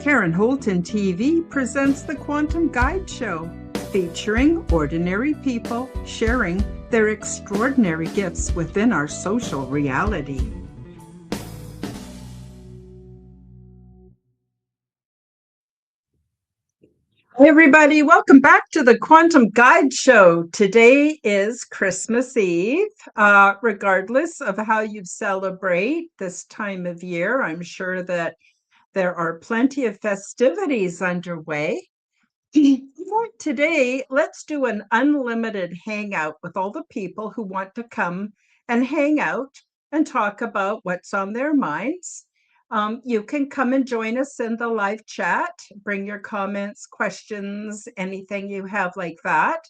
Karen Holton TV presents the Quantum Guide Show, featuring ordinary people sharing their extraordinary gifts within our social reality. Hey everybody, welcome back to the Quantum Guide Show. Today is Christmas Eve. Regardless of how you celebrate this time of year, I'm sure that there are plenty of festivities underway. Today, let's do an unlimited hangout with all the people who want to come and hang out and talk about what's on their minds. You can come and join us in the live chat, bring your comments, questions, anything you have like that.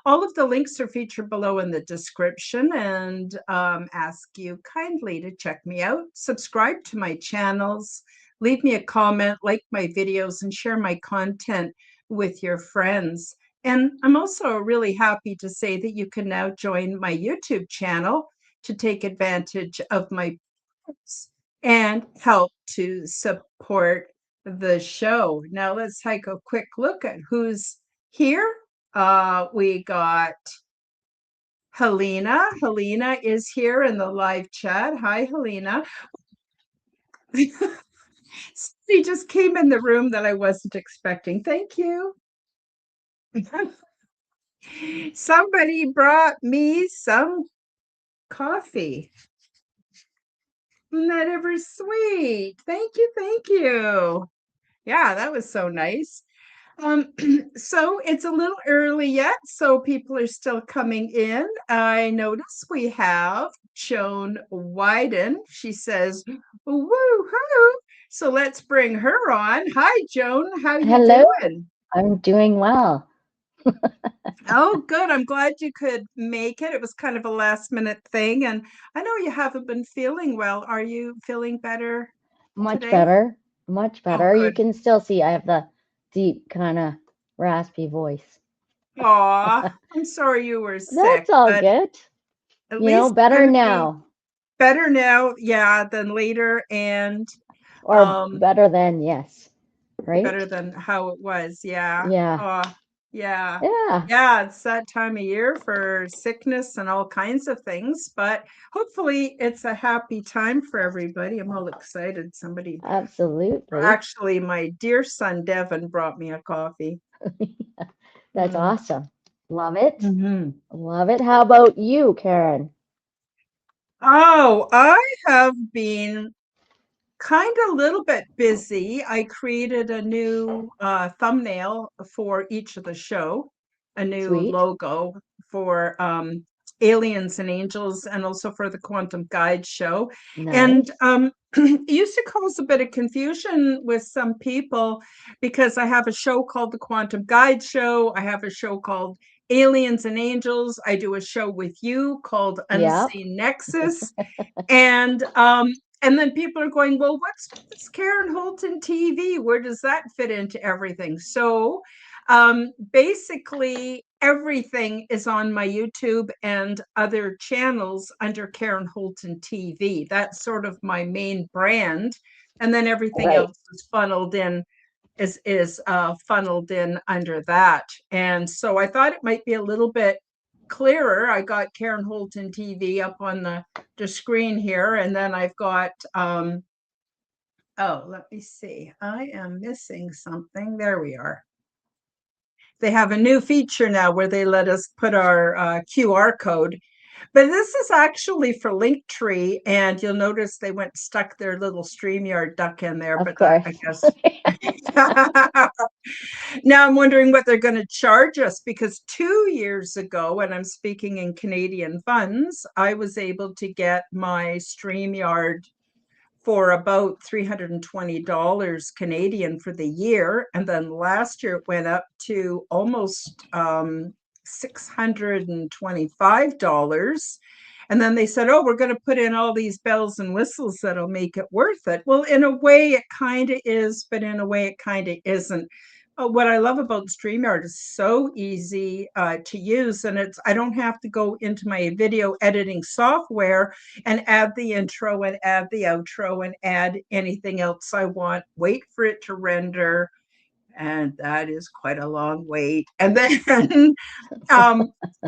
All of the links are featured below in the description, and ask you kindly to check me out, subscribe to my channels, leave me a comment, like my videos, and share my content with your friends. And I'm also really happy to say that you can now join my YouTube channel to take advantage of my posts and help to support the show. Now let's take a quick look at who's here. We got Helena. Helena is here in the live chat. Hi, Helena. She just came in the room that I wasn't expecting. Thank you. Somebody brought me some coffee. Isn't that ever sweet? Thank you, thank you. Yeah, that was so nice. So it's a little early yet, so people are still coming in. I notice we have Joan Widen. She says, woo-hoo. So let's bring her on. Hi, Joan. How you Hello, doing? I'm doing well. Oh, good. I'm glad you could make it. It was kind of a last minute thing. And I know you haven't been feeling well. Are you feeling better Much today? better, much Oh, better. You good. can still see I have the deep, kind of raspy voice. Aw, I'm sorry you were sick, That's all but good. at You know, least better going to be now, better now, yeah, than later, and or um, better than yes, better right? than how it was. Yeah. Yeah, Oh, yeah. yeah, Yeah, it's that time of year for sickness and all kinds of things, but hopefully it's a happy time for everybody. I'm all excited. Somebody, absolutely. actually, my dear son Devin brought me a coffee. That's Mm. awesome. Love it. Mhm. Love it. How about you, Karen? Oh, I have been kind of a little bit busy. I created a new thumbnail for each of the show, a new Sweet. logo for Aliens and Angels, and also for the Quantum Guide show. And Nice. it used to cause a bit of confusion with some people because I have a show called the Quantum Guide Show. I have a show called Aliens and Angels. I do a show with you called Yep. Unseen Nexus. And then people are going, well, what's this Karen Holton TV? Where does that fit into everything? So basically, everything is on my YouTube and other channels under Karen Holton TV. That's sort of my main brand. And then everything Right. else is funneled in funneled in under that. And so I thought it might be a little bit clearer. I got Karen Holton TV up on the screen here, and then I've got oh, let me see. I am missing something. There we are. They have a new feature now where they let us put our QR code. But this is actually for Linktree, and you'll notice they went stuck their little StreamYard duck in there, Of but that, course. I guess. Now I'm wondering what they're going to charge us, because 2 years ago, when I'm speaking in Canadian funds, I was able to get my StreamYard for about $320 Canadian for the year. And then last year it went up to almost $625. And then they said, oh, we're going to put in all these bells and whistles that'll make it worth it. Well, in a way, it kind of is, but in a way, it kind of isn't. What I love about StreamYard is so easy to use, and I don't have to go into my video editing software and add the intro and add the outro and add anything else I want, wait for it to render, and that is quite a long wait. And then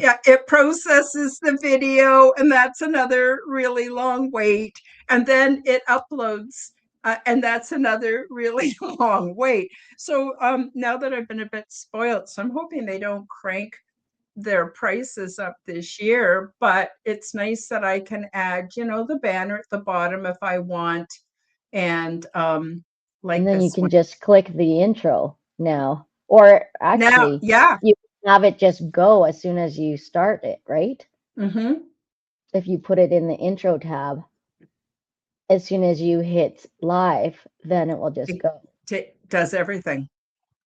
yeah, it processes the video, and that's another really long wait. And then it uploads, and that's another really long wait. So now that I've been a bit spoiled, so I'm hoping they don't crank their prices up this year. But it's nice that I can add, the banner at the bottom if I want, and And like then you this can one. just click the intro now. Or Now, actually, yeah. you have it just go as soon as you start it, right? Mm-hmm. If you put it in the intro tab, as soon as you hit live, then it will just go. It does everything.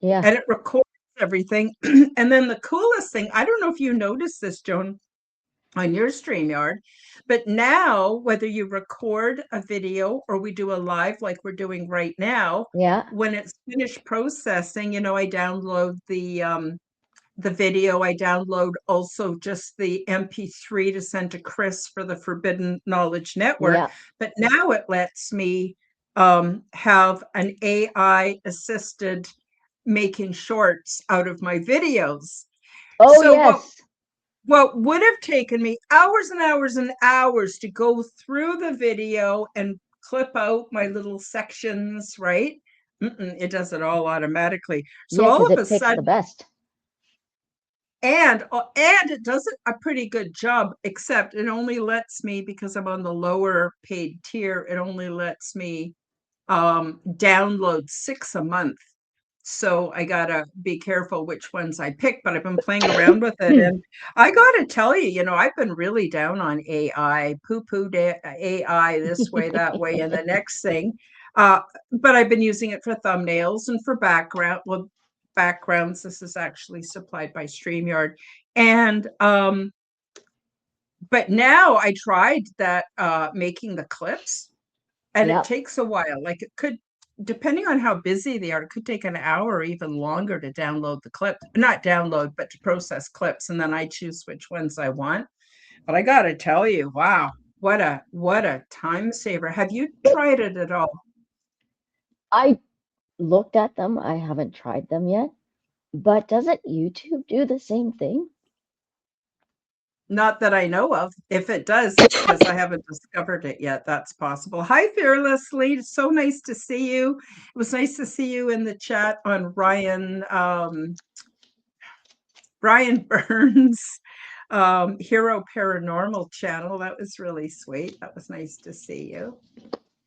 Yeah. And it records everything. And then the coolest thing, I don't know if you noticed this, Joan, on your StreamYard, but now whether you record a video or we do a live like we're doing right now, Yeah. when it's finished processing, I download the video. I download also just the MP3 to send to Chris for the Forbidden Knowledge Network. Yeah. But now it lets me have an AI assisted making shorts out of my videos. Oh, So yes. what would have taken me hours and hours and hours to go through the video and clip out my little sections, right? It does it all automatically. So Yeah, all because of a it picks the sudden, best. and it does a pretty good job, except it only lets me, because I'm on the lower paid tier, it only lets me download 6 a month. So I gotta be careful which ones I pick, but I've been playing around with it. And I gotta tell you, I've been really down on AI, poo-poo AI this way, that way, and the next thing. Uh, but I've been using it for thumbnails and for backgrounds. This is actually supplied by StreamYard. And but now I tried that making the clips, and it Yep. takes a while. Like it could, depending on how busy they are, it could take an hour or even longer to download the clip, not download, but to process clips. And then I choose which ones I want. But I got to tell you, wow, what a time saver. Have you tried it at all? I looked at them. I haven't tried them yet. But doesn't YouTube do the same thing? Not that I know of. If it does, because I haven't discovered it yet, that's possible. Hi, Fearlessly. So nice to see you. It was nice to see you in the chat on Brian Burns' Hero Paranormal channel. That was really sweet. That was nice to see you.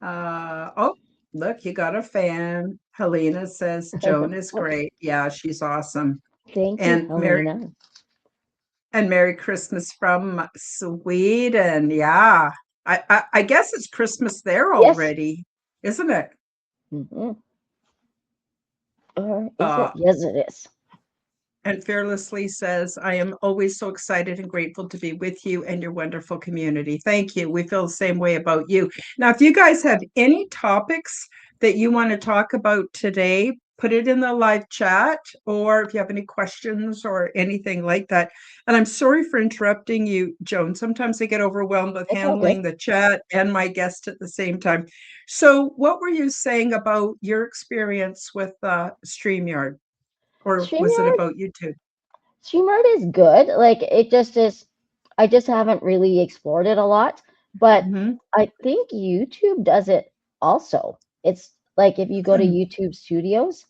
Oh, look, you got a fan. Helena says Joan is great. Yeah, she's awesome. Thank you, And Merry Helena. and Merry Christmas from Sweden. Yeah. I guess it's Christmas there Yes. already, isn't it? Mm-hmm. Or is it? Uh, Yes, it is. And Fearlessly says, I am always so excited and grateful to be with you and your wonderful community. Thank you. We feel the same way about you. Now, if you guys have any topics that you want to talk about today, put it in the live chat, or if you have any questions or anything like that. And I'm sorry for interrupting you, Joan. Sometimes I get overwhelmed with It's okay. handling the chat and my guest at the same time. So, what were you saying about your experience with StreamYard? Or was it StreamYard, about YouTube? StreamYard is good. Like it just is. I just haven't really explored it a lot, but Mhm. I think YouTube does it also. It's like if you go to Hmm. YouTube Studios,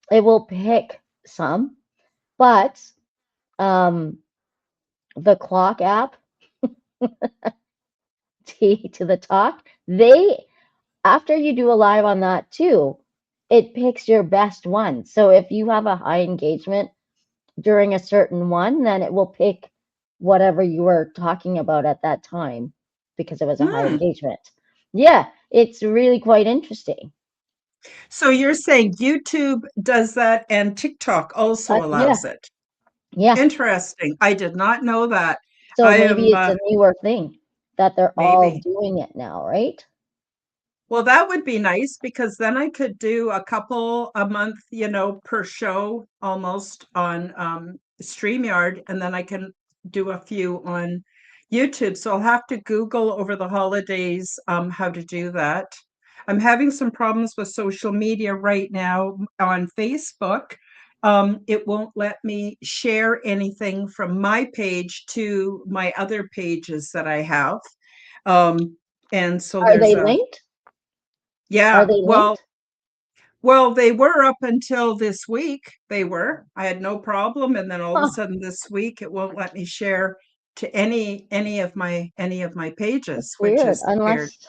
it will pick some, but um, the clock app, T to the talk, they after you do a live on that too, it picks your best one. So if you have a high engagement during a certain one, then it will pick whatever you were talking about at that time because it was a high Hmm. engagement. Yeah, it's really quite interesting. So you're saying YouTube does that and TikTok also Yeah, allows it. yeah. Interesting. I did not know that. So I maybe am it's a newer thing that they're all maybe. doing it now, right? Well, that would be nice because then I could do a couple a month, per show almost on StreamYard, and then I can do a few on YouTube. So I'll have to Google over the holidays how to do that. I'm having some problems with social media right now on Facebook. It won't let me share anything from my page to my other pages that I have. And so Are there's they a linked? Are yeah, they linked? well, they were up until this week. They were. I had no problem, and then all of a Huh, sudden this week it won't let me share to any of my pages, that's which weird. is weird. Unless,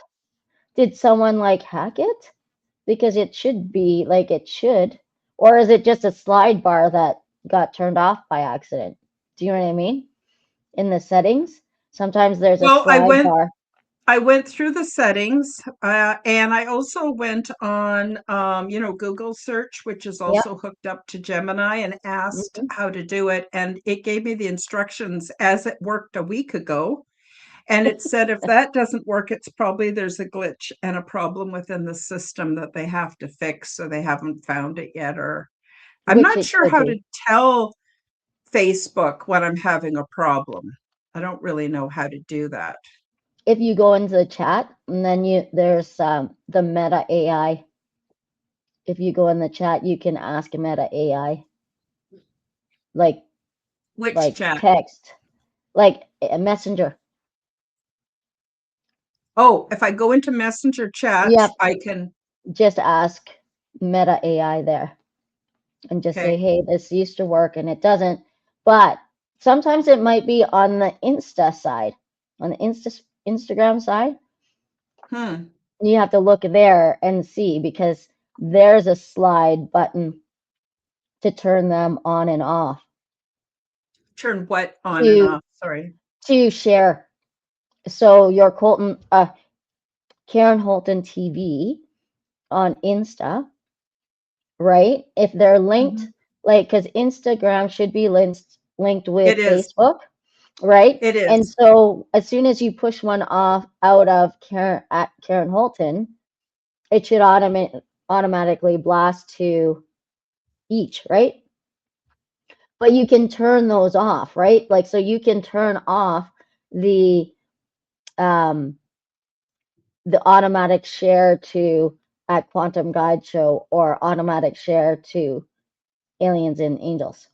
did someone like hack it? Because it should be like it should. Or is it just a slide bar that got turned off by accident? Do you know what I mean? In the settings, sometimes there's a Well, I slide went bar. I went through the settings, and I also went on, Google search, which is Yep. also hooked up to Gemini, and asked Mhm. how to do it, and it gave me the instructions as it worked a week ago. And it said if that doesn't work, it's probably there's a glitch and a problem within the system that they have to fix, so they haven't found it yet. Or I'm Which not it sure could how to be. tell Facebook when I'm having a problem. I don't really know how to do that. If you go into the chat and then there's the Meta AI. If you go in the chat, you can ask Meta AI like Which like chat? text, like a messenger. Oh, if I go into Messenger chat, Yep, I can. just ask Meta AI there and just say, Okay. hey, this used to work and it doesn't. But sometimes it might be on the Insta side, on the Instagram side. Hmm. You have to look there and see because there's a slide button to turn them on and off Turn what on and to off? Sorry. share. So your Karen Holton TV on Insta, right? If they're linked, Mhm. like because Instagram should be linked It with is. Facebook, right? It And is. so as soon as you push one off out of Karen Holton, it should automatically blast to each, right? But you can turn those off, right? Like so you can turn off the um the automatic share to at Quantum Guide Show or automatic share to Aliens and Angels.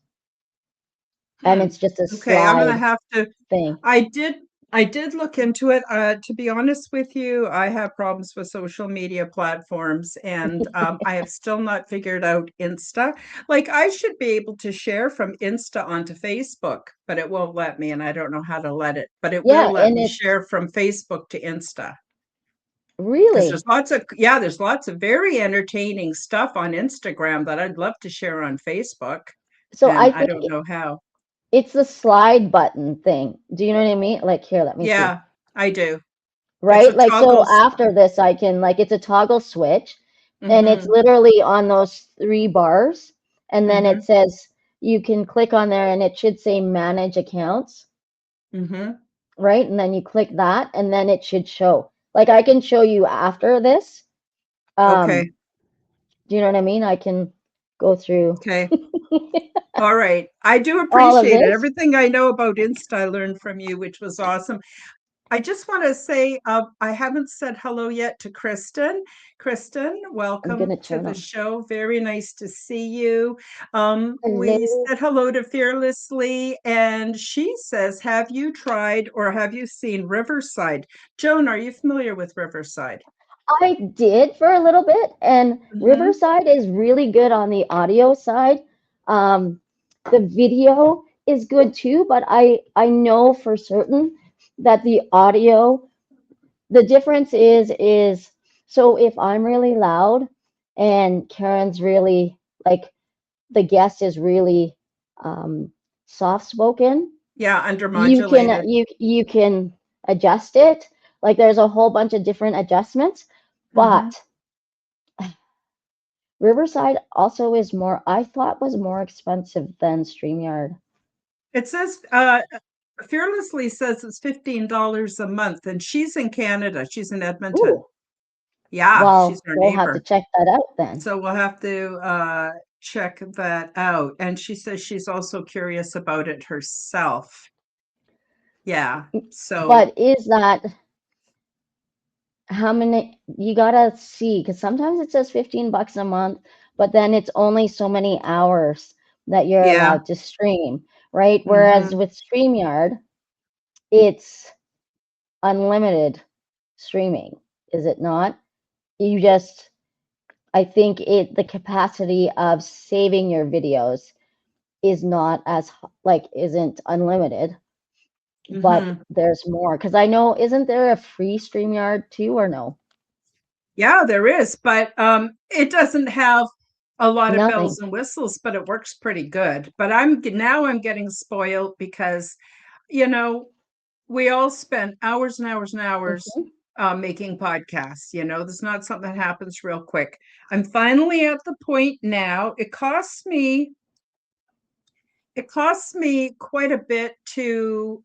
And Hmm. it's just a Okay, I'm gonna slide have to. thing. I did. I did look into it. To be honest with you, I have problems with social media platforms, and I have still not figured out Insta. Like I should be able to share from Insta onto Facebook, but it won't let me, and I don't know how to let it. But it will Yeah, let and me it's share from Facebook to Insta because really there's lots of very entertaining stuff on Instagram that I'd love to share on Facebook, so and I I think don't know how. it's the slide button thing. Do you know what I mean? Like here, let me see. Yeah, I do. It's a Right? Like so toggles. after this I can like it's a toggle switch and it's Mm-hmm. literally on those three bars and then Mm-hmm. it says you can click on there and it should say manage accounts, Mm-hmm. right? And then you click that and then it should show. Like I can show you after this. Okay. Do you know what I mean? I can go through Okay. All right. I do all of appreciate it. this. Everything I know about Insta, I learned from you, which was awesome. I just want to say I haven't said hello yet to Kristen. Kristen, I'm welcome gonna to turn the on. show. Very nice to see you. We Hello. said hello to Fearlessly, and she says, have you tried or have you seen Riverside? Joan, are you familiar with Riverside? I did for a little bit, and Mm-hmm. Riverside is really good on the audio side. Um, the video is good too, but I know for certain that the audio, the difference is so if I'm really loud and Karen's really like the guest is really um, soft spoken, Yeah, you can undermodulated. you can adjust it. Like there's a whole bunch of different adjustments, Mm-hmm. but Riverside also is more, I thought was more expensive than StreamYard. It says Fearlessly says it's $15 a month, and she's in Canada. She's in Edmonton. Ooh, Yeah, she's Well, our we'll have to neighbor. check that out then. So we'll have to check that out. And she says she's also curious about it herself. Yeah. So But is that how many you gotta see? Because sometimes it says 15 bucks a month, but then it's only so many hours that you're yeah. allowed to stream, right? Whereas Hmm. with StreamYard, it's unlimited streaming, is it not? You just, I think the capacity of saving your videos is not as like isn't unlimited, but Hmm. there's more. Because I know, isn't there a free StreamYard too, or no? Yeah, there is, but it doesn't have a lot of Nothing. bells and whistles, but it works pretty good. But I'm getting spoiled because, you know, we all spend hours and hours and hours Mhm. making podcasts. This is not something that happens real quick. I'm finally at the point now. It costs me quite a bit to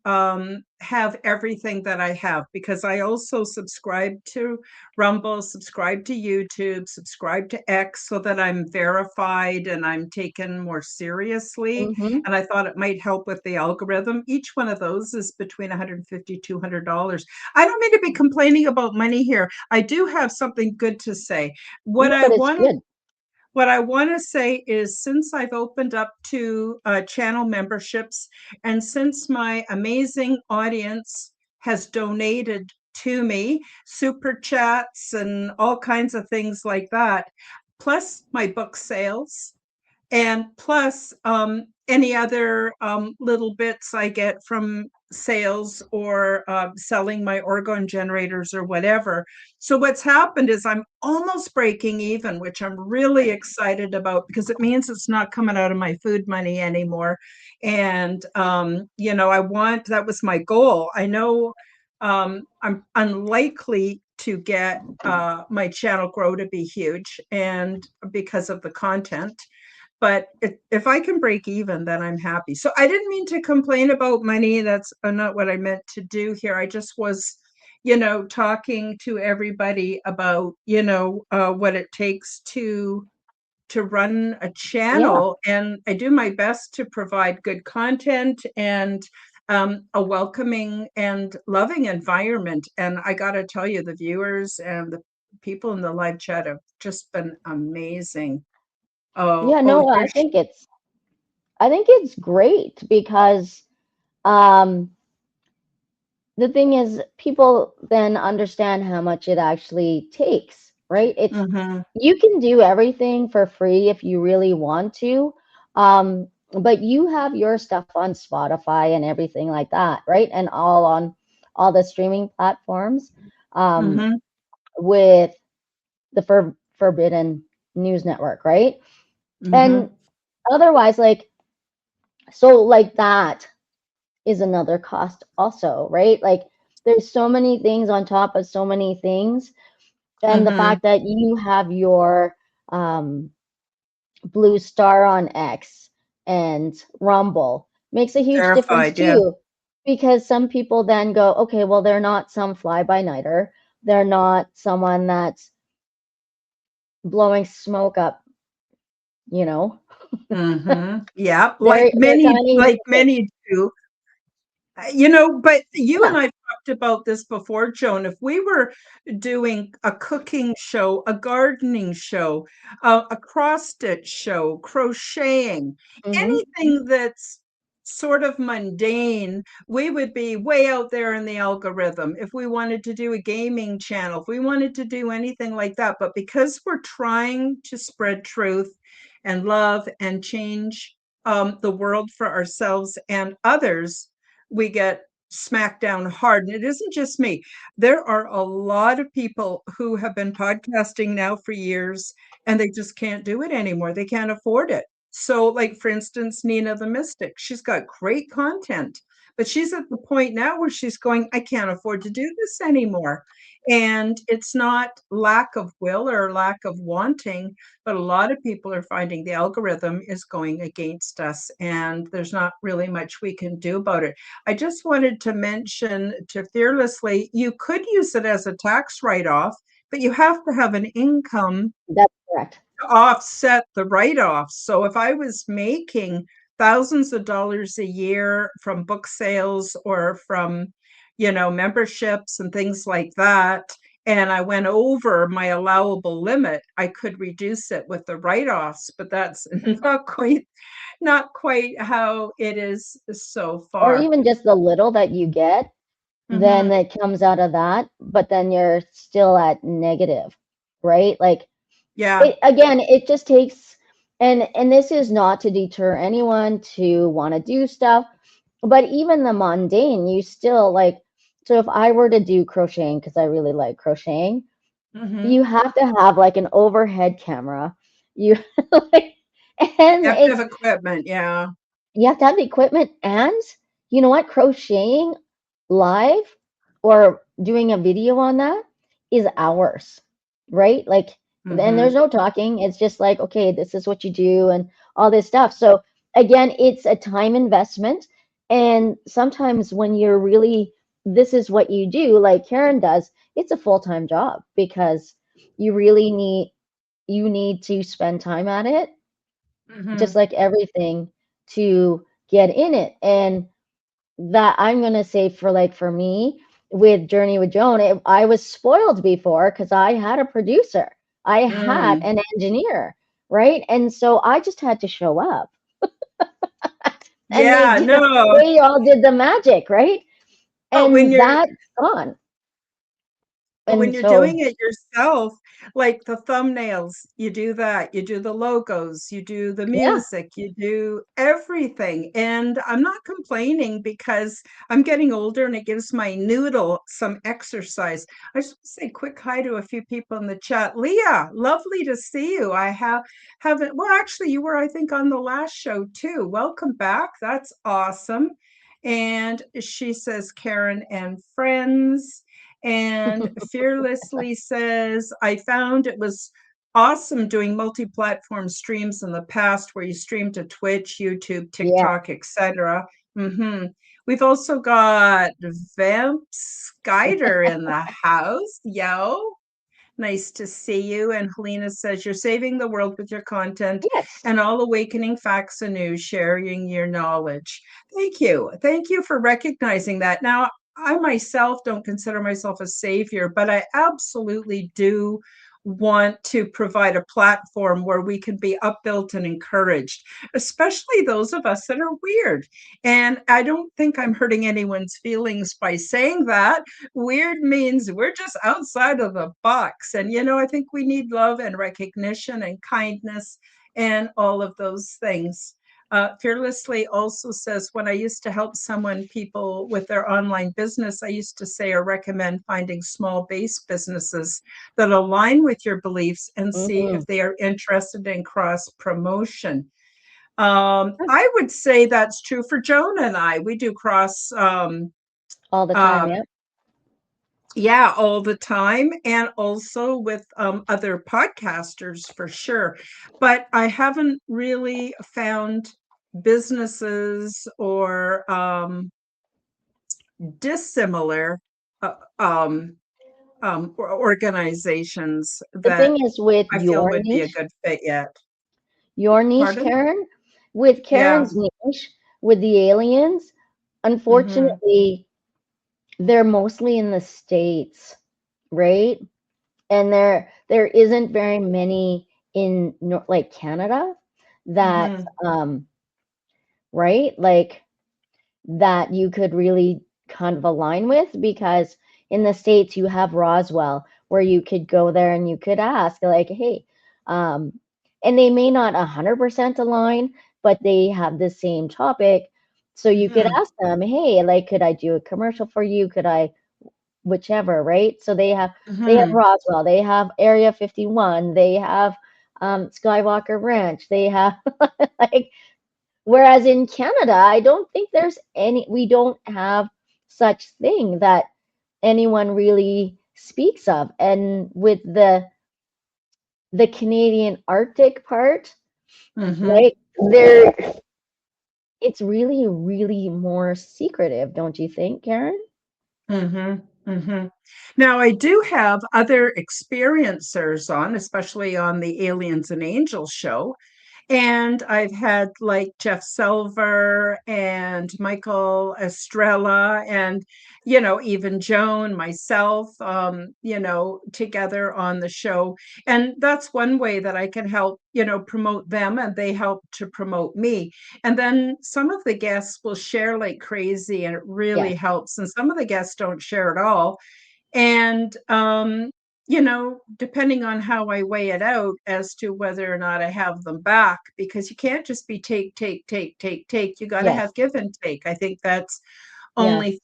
have everything that I have, because I also subscribe to Rumble, subscribe to YouTube, subscribe to X, so that I'm verified and I'm taken more seriously. Mhm. And I thought it might help with the algorithm. Each one of those is between $150, $200. I don't mean to be complaining about money here. I do have something good to say. What No, I but it's want to good. what I want to say is, since I've opened up to channel memberships, and since my amazing audience has donated to me, super chats and all kinds of things like that, plus my book sales, and plus any other little bits I get from sales or selling my orgone generators or whatever. So what's happened is I'm almost breaking even, which I'm really excited about, because it means it's not coming out of my food money anymore. And that was my goal. I know I'm unlikely to get my channel grow to be huge, and because of the content, but if I can break even, then I'm happy. So I didn't mean to complain about money. That's not what I meant to do here. I just was, talking to everybody about, what it takes to run a Yeah. channel, and I do my best to provide good content and a welcoming and loving environment. And I got to tell you, the viewers and the people in the live chat have just been amazing. Yeah, Oh, no, here I think it's great because um the thing is people then understand how much it actually takes, right? It's Mhm, you can do everything for free if you really want to. But you have your stuff on Spotify and everything like that, right? And all on all the streaming platforms um, mhm, with the Forbidden News Network, right? And mhm, otherwise, like, so like that is another cost also, right? Like there's so many things on top of so many things. And the mhm. fact that you have your um, Blue Star on X and Rumble makes a huge difference Verified, yeah. too. Because some people then go, okay, well, they're not some fly by nighter. They're not someone that's blowing smoke up, you know. Mhm. Yeah, They're kind of like human. many do. But you and Yeah. I talked about this before, Joan. If we were doing a cooking show, a gardening show, a cross stitch show, crocheting, Hmm. anything that's sort of mundane, we would be way out there in the algorithm. If we wanted to do a gaming channel, if we wanted to do anything like that, but because we're trying to spread truth and love and change the world for ourselves and others, we get smacked down hard. And it isn't just me. There are a lot of people who have been podcasting now for years, and they just can't do it anymore. They can't afford it. So, like, for instance, Nina the Mystic, she's got great content, but she's at the point now where she's going, I can't afford to do this anymore. And it's not lack of will or lack of wanting, but a lot of people are finding the algorithm is going against us, and there's not really much we can do about it. I just wanted to mention to Fearlessly, you could use it as a tax write-off, but you have to have an income That's correct. to offset the write-offs. So if I was making thousands of dollars a year from book sales or from, memberships and things like that, and I went over my allowable limit, I could reduce it with the write-offs, but that's not quite how it is so Or far. even just the little that you get, then Mm-hmm. it comes out of that, but then you're still at negative, right? Like Yeah. again, it just takes, and this is not to deter anyone to want to do stuff, but even the mundane, you still like, so if I were to do crocheting, because I really like crocheting, Mm-hmm. you have to have like an overhead camera. You like, and You have to have it's, equipment. Yeah. you have to have the equipment, and you know what, crocheting live or doing a video on that is hours, right? Like, and Mm-hmm. there's no talking. It's just like, okay, this is what you do and all this stuff. So again, it's a time investment. And sometimes when you're really, this is what you do, like Karen does, it's a full-time job because you really need, you need to spend time at it, just Mm-hmm. like everything, to get in it. And that I'm gonna say, for like for me with Journey with Joan, I was spoiled before because I had a producer, I had Mm. an engineer, right? And so I just had to show up, and Yeah, no. they all did the magic, right? But when And you're that's gone. But when And you're doing so it yourself, like the thumbnails, you do that, you do the logos, you do the yeah, music, you do everything. And I'm not complaining because I'm getting older and it gives my noodle some exercise. I just want to say quick hi to a few people in the chat. Leah, lovely to see you. I haven't, well, actually, you were, I think, on the last show too. Welcome back. That's awesome. And she says, Karen and friends. And fearlessly says, I found it was awesome doing multi-platform streams in the past where you stream to Twitch, YouTube, yeah. TikTok, etc. Mm-hmm. We've also got Vamp Skyder in the house. Yo, nice to see you. And Helena says, you're saving the world with your content Yes. and all awakening facts and news, sharing your knowledge. Thank you. Thank you for recognizing that. Now, I myself don't consider myself a savior, but I absolutely do want to provide a platform where we can be upbuilt and encouraged, especially those of us that are weird. And I don't think I'm hurting anyone's feelings by saying that. Weird means we're just outside of the box. And, I think we need love and recognition and kindness and all of those things. Fearlessly also says, when I used to help people with their online business, I used to say or recommend finding small base businesses that align with your beliefs and see Hmm. if they are interested in cross promotion. I would say that's true for Joan and I. We do cross All the time, uh, yeah. yeah, all the time, and also with other podcasters for sure. But I haven't really found businesses or dissimilar uh, um, organizations The that thing is with I feel would be a good fit yet. your niche, Pardon? Karen, with Yeah. Karen's niche, with the aliens, Mm-hmm. unfortunately, they're mostly in the States, right? And there isn't very many in like Canada that Mm-hmm. um right, like that you could really kind of align with, because in the States you have Roswell where you could go there and you could ask like, hey, um and they may not 100% align, but they have the same topic. So you could Mm-hmm. ask them, hey, like, could I do a commercial for you? Could I, whichever, right? So they have Mm-hmm. Roswell, they have Area 51, they have Skywalker Ranch, they have like, whereas in Canada, I don't think there's any, we don't have such thing that anyone really speaks of. And with the Canadian Arctic part, Mm-hmm. right? There, it's really, really more secretive, don't you think, Karen? Mm-hmm. Hmm. Now, I do have other experiencers on, especially on the Aliens and Angels show. And I've had like Jeff Silver and Michael Estrella and, even Joan, myself, together on the show. And that's one way that I can help, promote them and they help to promote me. And then some of the guests will share like crazy and it really Yes, helps. And some of the guests don't share at all. And, depending on how I weigh it out as to whether or not I have them back, because you can't just be take, take, take, take, take. You got to yes, have give and take. I think that's only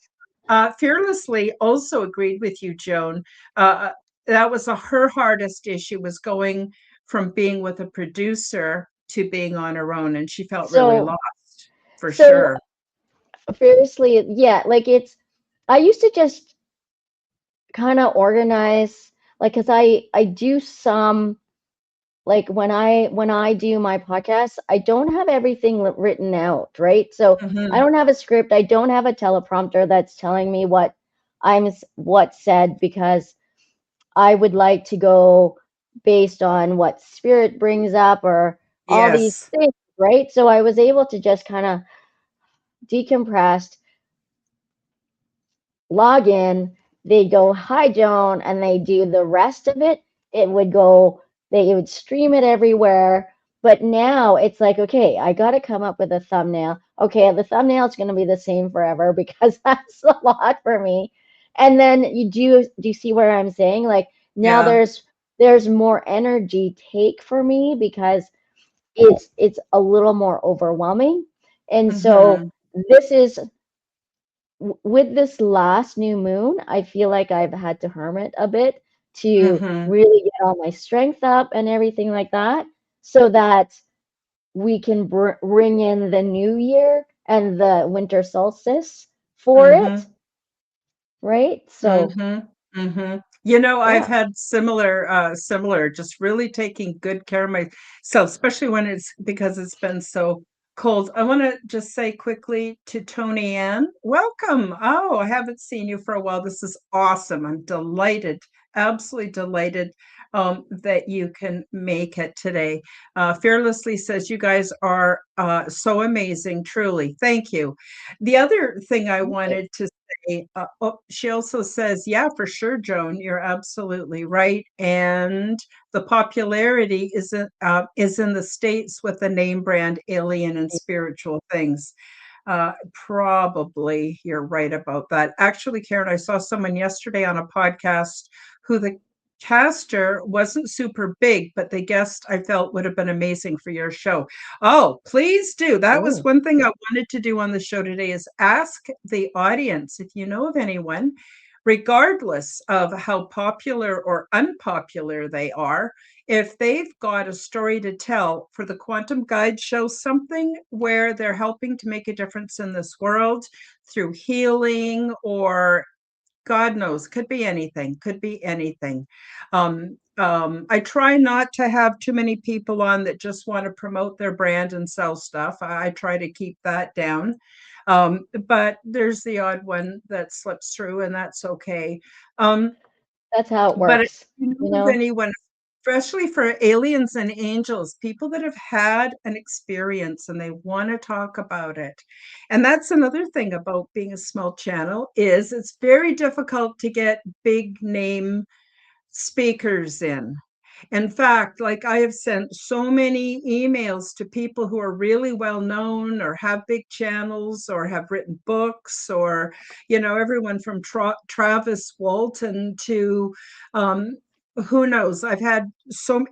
yes. fearlessly also agreed with you, Joan. That was her hardest issue was going from being with a producer to being on her own, and she felt really So, lost for so sure. fiercely, yeah, like I used to just kind of organize, like, cause I do some, like when I do my podcast, I don't have everything written out, right? So I Hmm. don't have a script. I don't have a teleprompter that's telling me what said because I would like to go based on what spirit brings up or all these Yes. things, right? So I was able to just kind of decompress, log in, they go, hi, Joan, and they do the rest of it. It would go, they would stream it everywhere. But now it's like, okay, I got to come up with a thumbnail. Okay, the thumbnail is going to be the same forever because that's a lot for me. And then do you see what I'm saying? Like now Yeah. there's more energy take for me because it's a little more overwhelming. And so Hmm. this is with this last new moon, I feel like I've had to hermit a bit to Hmm. really get all my strength up and everything like that, so that we can bring in the new year and the winter solstice for it, Hmm. right? So, Mhm, mhm. I've yeah. had similar, just really taking good care of myself, especially when it's because it's been so cold. I want to just say quickly to Tony Ann, welcome. Oh, I haven't seen you for a while. This is awesome. I'm delighted, absolutely delighted that you can make it today. Fearlessly says, you guys are so amazing, truly. Thank you. The other thing I Thank you. wanted to she also says, yeah, for sure, Joan, you're absolutely right. And the popularity is in the States with the name brand Alien and Spiritual Things. Probably you're right about that. Actually, Karen, I saw someone yesterday on a podcast who the caster wasn't super big, but the guest I felt would have been amazing for your show. Oh, please do. That was Oh, one thing I wanted to do on the show today is ask the audience if you know of anyone, regardless of how popular or unpopular they are, if they've got a story to tell for the Quantum Guide show, something where they're helping to make a difference in this world through healing or God knows, could be anything, could be anything. I try not to have too many people on that just want to promote their brand and sell stuff. I try to keep that down. But there's the odd one that slips through, and that's okay. Um, that's how it but if works, you you know of know? anyone, especially for aliens and angels, people that have had an experience and they want to talk about it. And that's another thing about being a small channel is it's very difficult to get big name speakers in. In fact, like I have sent so many emails to people who are really well known or have big channels or have written books or, everyone from Travis Walton to who knows. I've had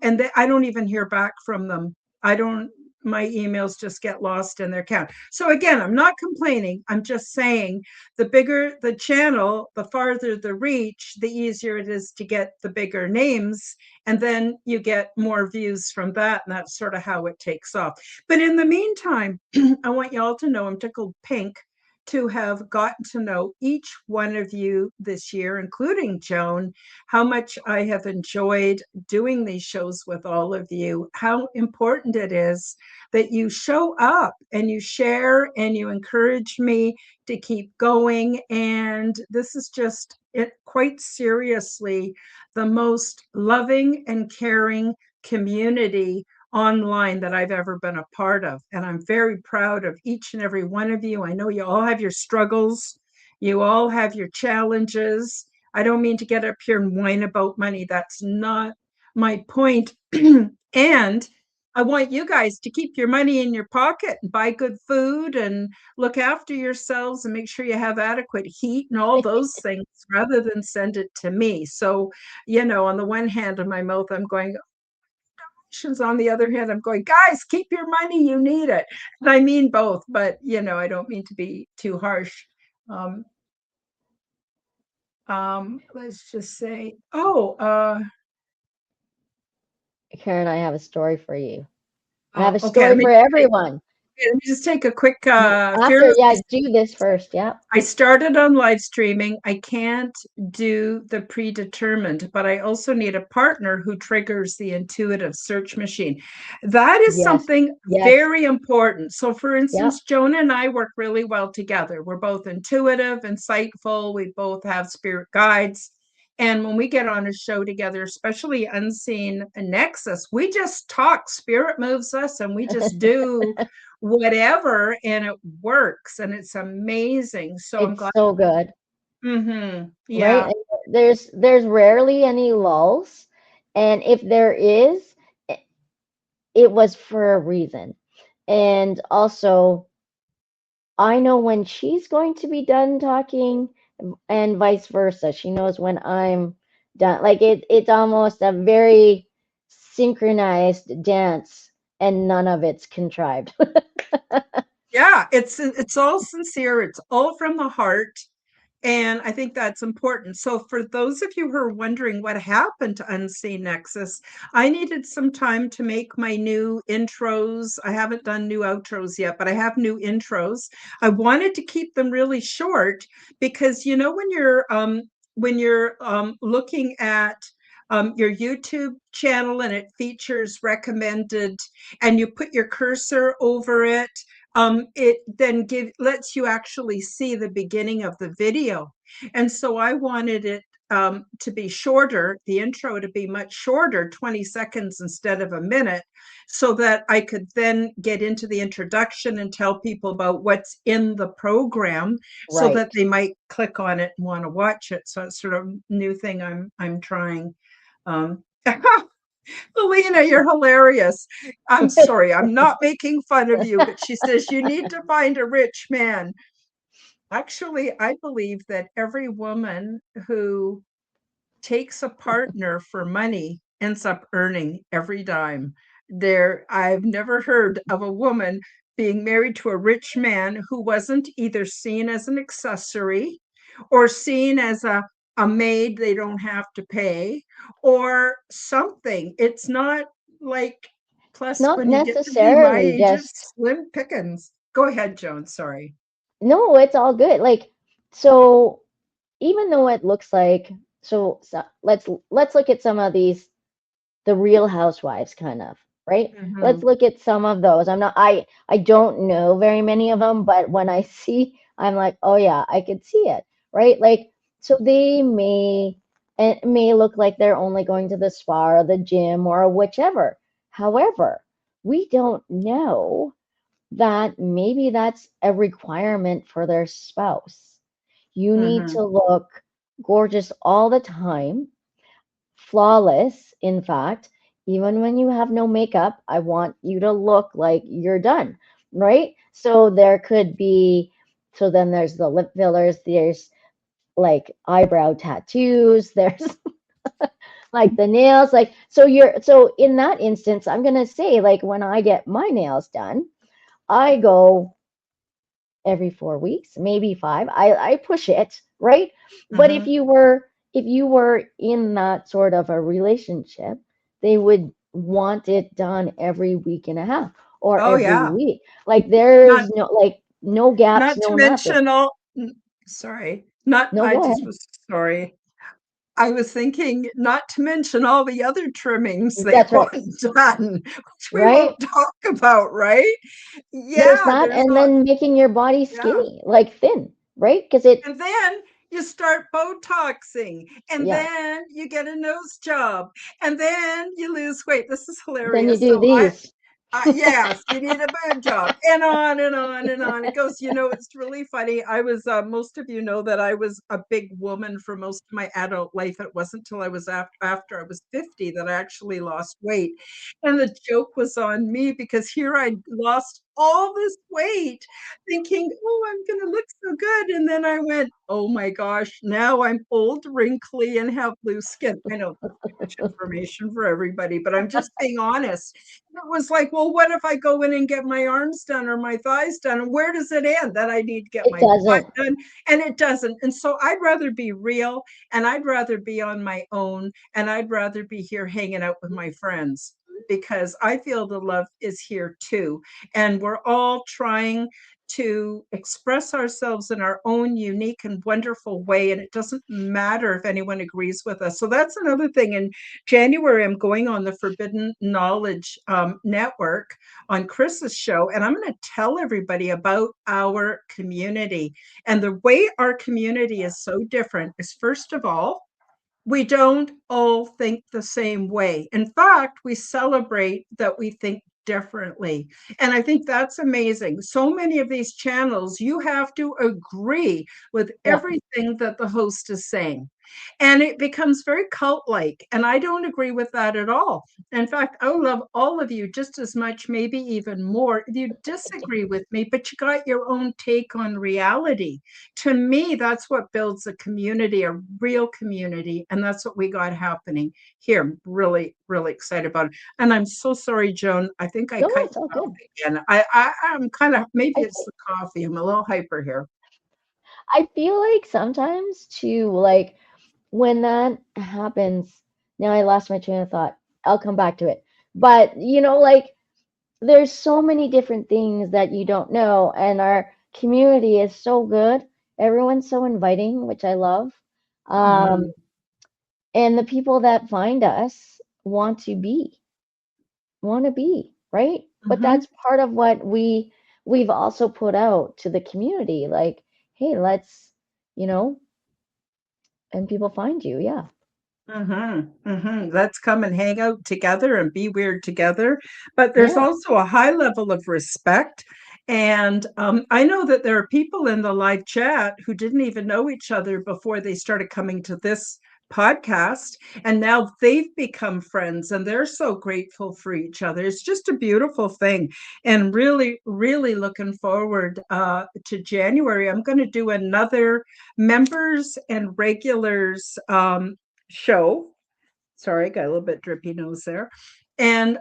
and I don't even hear back from them. I don't, my emails just get lost in their account. So again, I'm not complaining. I'm just saying the bigger the channel, the farther the reach, the easier it is to get the bigger names. And then you get more views from that. And that's sort of how it takes off. But in the meantime, I want you all to know I'm tickled pink to have gotten to know each one of you this year, including Joan, how much I have enjoyed doing these shows with all of you, how important it is that you show up and you share and you encourage me to keep going. And this is just it quite seriously the most loving and caring community online that I've ever been a part of. And I'm very proud of each and every one of you. I know you all have your struggles, you all have your challenges. I don't mean to get up here and whine about money. That's not my point. And I want you guys to keep your money in your pocket and buy good food and look after yourselves and make sure you have adequate heat and all those things rather than send it to me. So, on the one hand of my mouth, I'm going, on the other hand, I'm going, guys, keep your money, you need it. And I mean both, but I don't mean to be too harsh. Um, let's just say, Karen, I have a story for you. I have a okay, story for everyone. let me just take a quick After, fearless. yeah, do this first. Yeah. I started on live streaming. I can't do the predetermined, but I also need a partner who triggers the intuitive search machine. That is Yes. something Yes. very important. So, for Yep. instance, Jonah and I work really well together. We're both intuitive, insightful. We both have spirit guides. And when we get on a show together, especially Unseen Nexus, we just talk. Spirit moves us and we just do whatever, and it works, and it's amazing. So I'm It's glad. so good, right? Yeah. And there's rarely any lulls, and if there is, it was for a reason. And also, I know when she's going to be done talking, and vice versa. She knows when I'm done. Like it's almost a very synchronized dance, and none of it's contrived. Yeah, it's all sincere, it's all from the heart. And I think that's important. So, for those of you who are wondering what happened to Unseen Nexus, I needed some time to make my new intros. I haven't done new outros yet, but I have new intros. I wanted to keep them really short because when you're looking at your YouTube channel and it features recommended, and you put your cursor over it, it then lets you actually see the beginning of the video. And so I wanted it to be shorter, the intro to be much shorter, 20 seconds instead of a minute, so that I could then get into the introduction and tell people about what's in the program so Right. that they might click on it and want to watch it. So it's sort of a new thing I'm trying. Alina, you're hilarious. I'm sorry, I'm not making fun of you, but she says you need to find a rich man. Actually, I believe that every woman who takes a partner for money ends up earning every dime. I've never heard of a woman being married to a rich man who wasn't either seen as an accessory or seen as a maid they don't have to pay or something. It's not like, It's plus not when you get to be my necessarily age, just, it's slim pickings. Go ahead, Joan. Sorry. no, it's all good. Like, so even though it looks like, so let's look at some of these, the Real Housewives kind of, right? Let's Mhm. look at some of those. I don't know very many of them, but when I see, I'm like, oh yeah, I could see it, right? Like, so they may look like they're only going to the spa or the gym or whichever. However, we don't know that maybe that's a requirement for their spouse. You need Mhm. to look gorgeous all the time, flawless, in fact. Even when you have no makeup, I want you to look like you're done, right? So there could be, so then there's the lip fillers, there's like eyebrow tattoos, there's like the nails, like, so in that instance, I'm gonna say, like, when I get my nails done, I go every 4 weeks, maybe five. I push it, right? But Mhm. if you were in that sort of a relationship, they would want it done every week and a half or Oh every yeah. week. Like Not there's no, like, no gaps, not to no nothing. mention all, sorry, not, No, I go just ahead. was sorry. I was thinking not to mention all the other trimmings they That's right. want done, which we Right? won't talk about, right? There's Yeah, that, there's and a, then making your body yeah. skinny, like thin, right? Because it, And then you start Botoxing, and Yeah. then you get a nose job, and then you lose weight. This is Then you hilarious. do So these. yes, you need a boob job, and on and on and on it goes. It's really funny. I was, most of you know that I was a big woman for most of my adult life. It wasn't till I was after I was 50 that I actually lost weight. And the joke was on me because here I lost all this weight thinking, oh, I'm going to look so good. And then I went, oh my gosh, now I'm old, wrinkly, and have blue skin. I know that's too much information for everybody, but I'm just being honest. It was like, well, what if I go in and get my arms done or my thighs done? And where does it end? That I need to get It my butt doesn't. done. And it doesn't. And so I'd rather be real, and I'd rather be on my own, and I'd rather be here hanging out with my friends because I feel the love is here too. And we're all trying to express ourselves in our own unique and wonderful way. And it doesn't matter if anyone agrees with us. So that's another thing. In January, I'm going on the Forbidden Knowledge Network on Chris's show, and I'm going to tell everybody about our community. And the way our community is so different is, first of all, we don't all think the same way. In fact, we celebrate that we think differently. And I think that's amazing. So many of these channels, you have to agree with Yeah. everything that the host is saying. And it becomes very cult like. And I don't agree with that at all. In fact, I love all of you just as much, maybe even more, if you disagree with me, but you got your own take on reality. To me, that's what builds a community, a real community. And that's what we got happening here. I'm really, really excited about it. And I'm so sorry, Joan. I think I No, cut it's all you off good. again. I'm kind of, maybe I it's the coffee. I'm a little hyper here. I feel like sometimes too, like when that happens, now I lost my train of thought. I'll come back to it. But like there's so many different things that you don't know, and our community is so good. Everyone's so inviting, which I love. Um, Mm-hmm. and the people that find us want to be, right? But Mm-hmm. that's part of what we've also put out to the community, like, hey, let's, you know, and people find you. Yeah. Let's come and hang out together and be weird together. But there's Yeah. also a high level of respect. And I know that there are people in the live chat who didn't even know each other before they started coming to this podcast. And now they've become friends and they're so grateful for each other. It's just a beautiful thing. And really, really looking forward to January. I'm going to do another members and regulars show. Sorry, got a little bit drippy nose there. And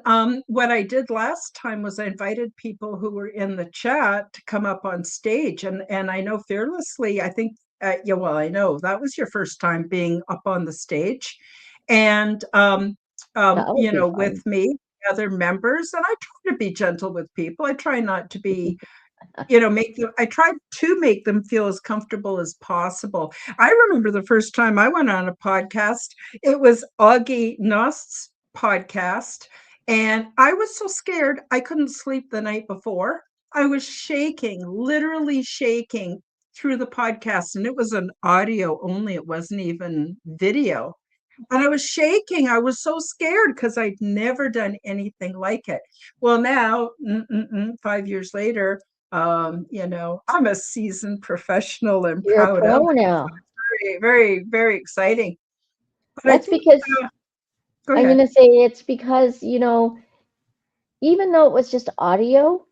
what I did last time was I invited people who were in the chat to come up on stage. And I know fearlessly, I think, yeah, well, I know that was your first time being up on the stage. And, That would be with fun. me, other members, and I try to be gentle with people. I try not to be make them, I tried to make them feel as comfortable as possible. I remember the first time I went on a podcast, it was Augie Nost's podcast, and I was so scared I couldn't sleep the night before. I was shaking, literally shaking through the podcast, and it was an audio only, it wasn't even video. And I was shaking. I was so scared because I'd never done anything like it. Well, now, 5 years later, I'm a seasoned professional and You're a proud of pro it. now. Very, very, very exciting. But I That's think, because go I'm ahead. gonna say it's because, even though it was just audio,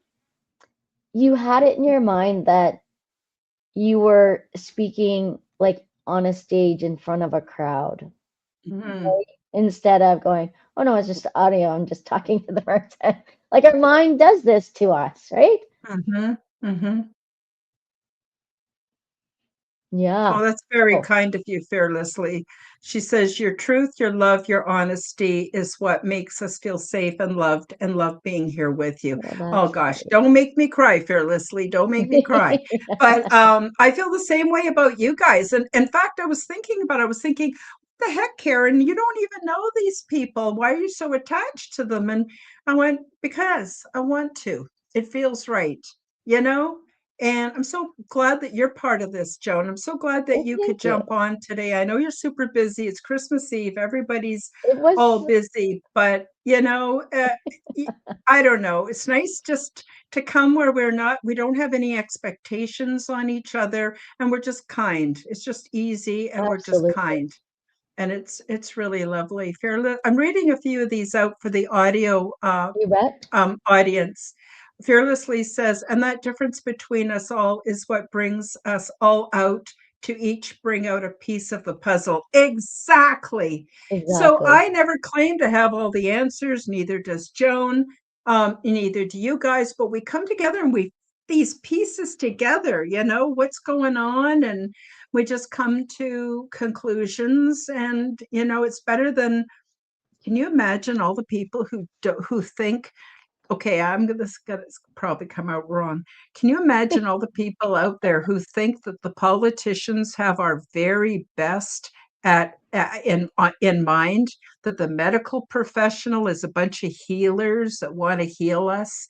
you had it in your mind that you were speaking like on a stage in front of a crowd, Mhm, right? Instead of going, oh no, it's just audio. I'm just talking to the person. Like our mind does this to us, right? mhm, mhm. Yeah. Oh, that's very Oh, kind of you, fearlessly. She says, your truth, your love, your honesty is what makes us feel safe and loved and love being here with you. well, Oh that's gosh, don't make me cry, fearlessly. Don't make me cry. great. But I feel the same way about you guys. And in fact, I was thinking, what the heck, Karen, you don't even know these people. Why are you so attached to them? And I went, because I want to. It feels right, you know? And I'm so glad that you're part of this, Joan. I'm so glad that Well, you could thank you. jump on today. I know you're super busy. It's Christmas Eve. Everybody's It all was busy, but I don't know. It's nice just to come where we don't have any expectations on each other, and we're just kind. It's just easy, and we're just absolutely. kind. And it's really lovely. Fearless. I'm reading a few of these out for the audio You bet. audience. Fearlessly says, and that difference between us all is what brings us all out to each bring out a piece of the puzzle. Exactly. So Exactly. I never claim to have all the answers, neither does Joan, neither do you guys, but we come together and we these pieces together, what's going on, and we just come to conclusions. And it's better than, can you imagine all the people who think, okay, this is gonna probably come out wrong. Can you imagine all the people out there who think that the politicians have our very best in mind, that the medical professional is a bunch of healers that want to heal us,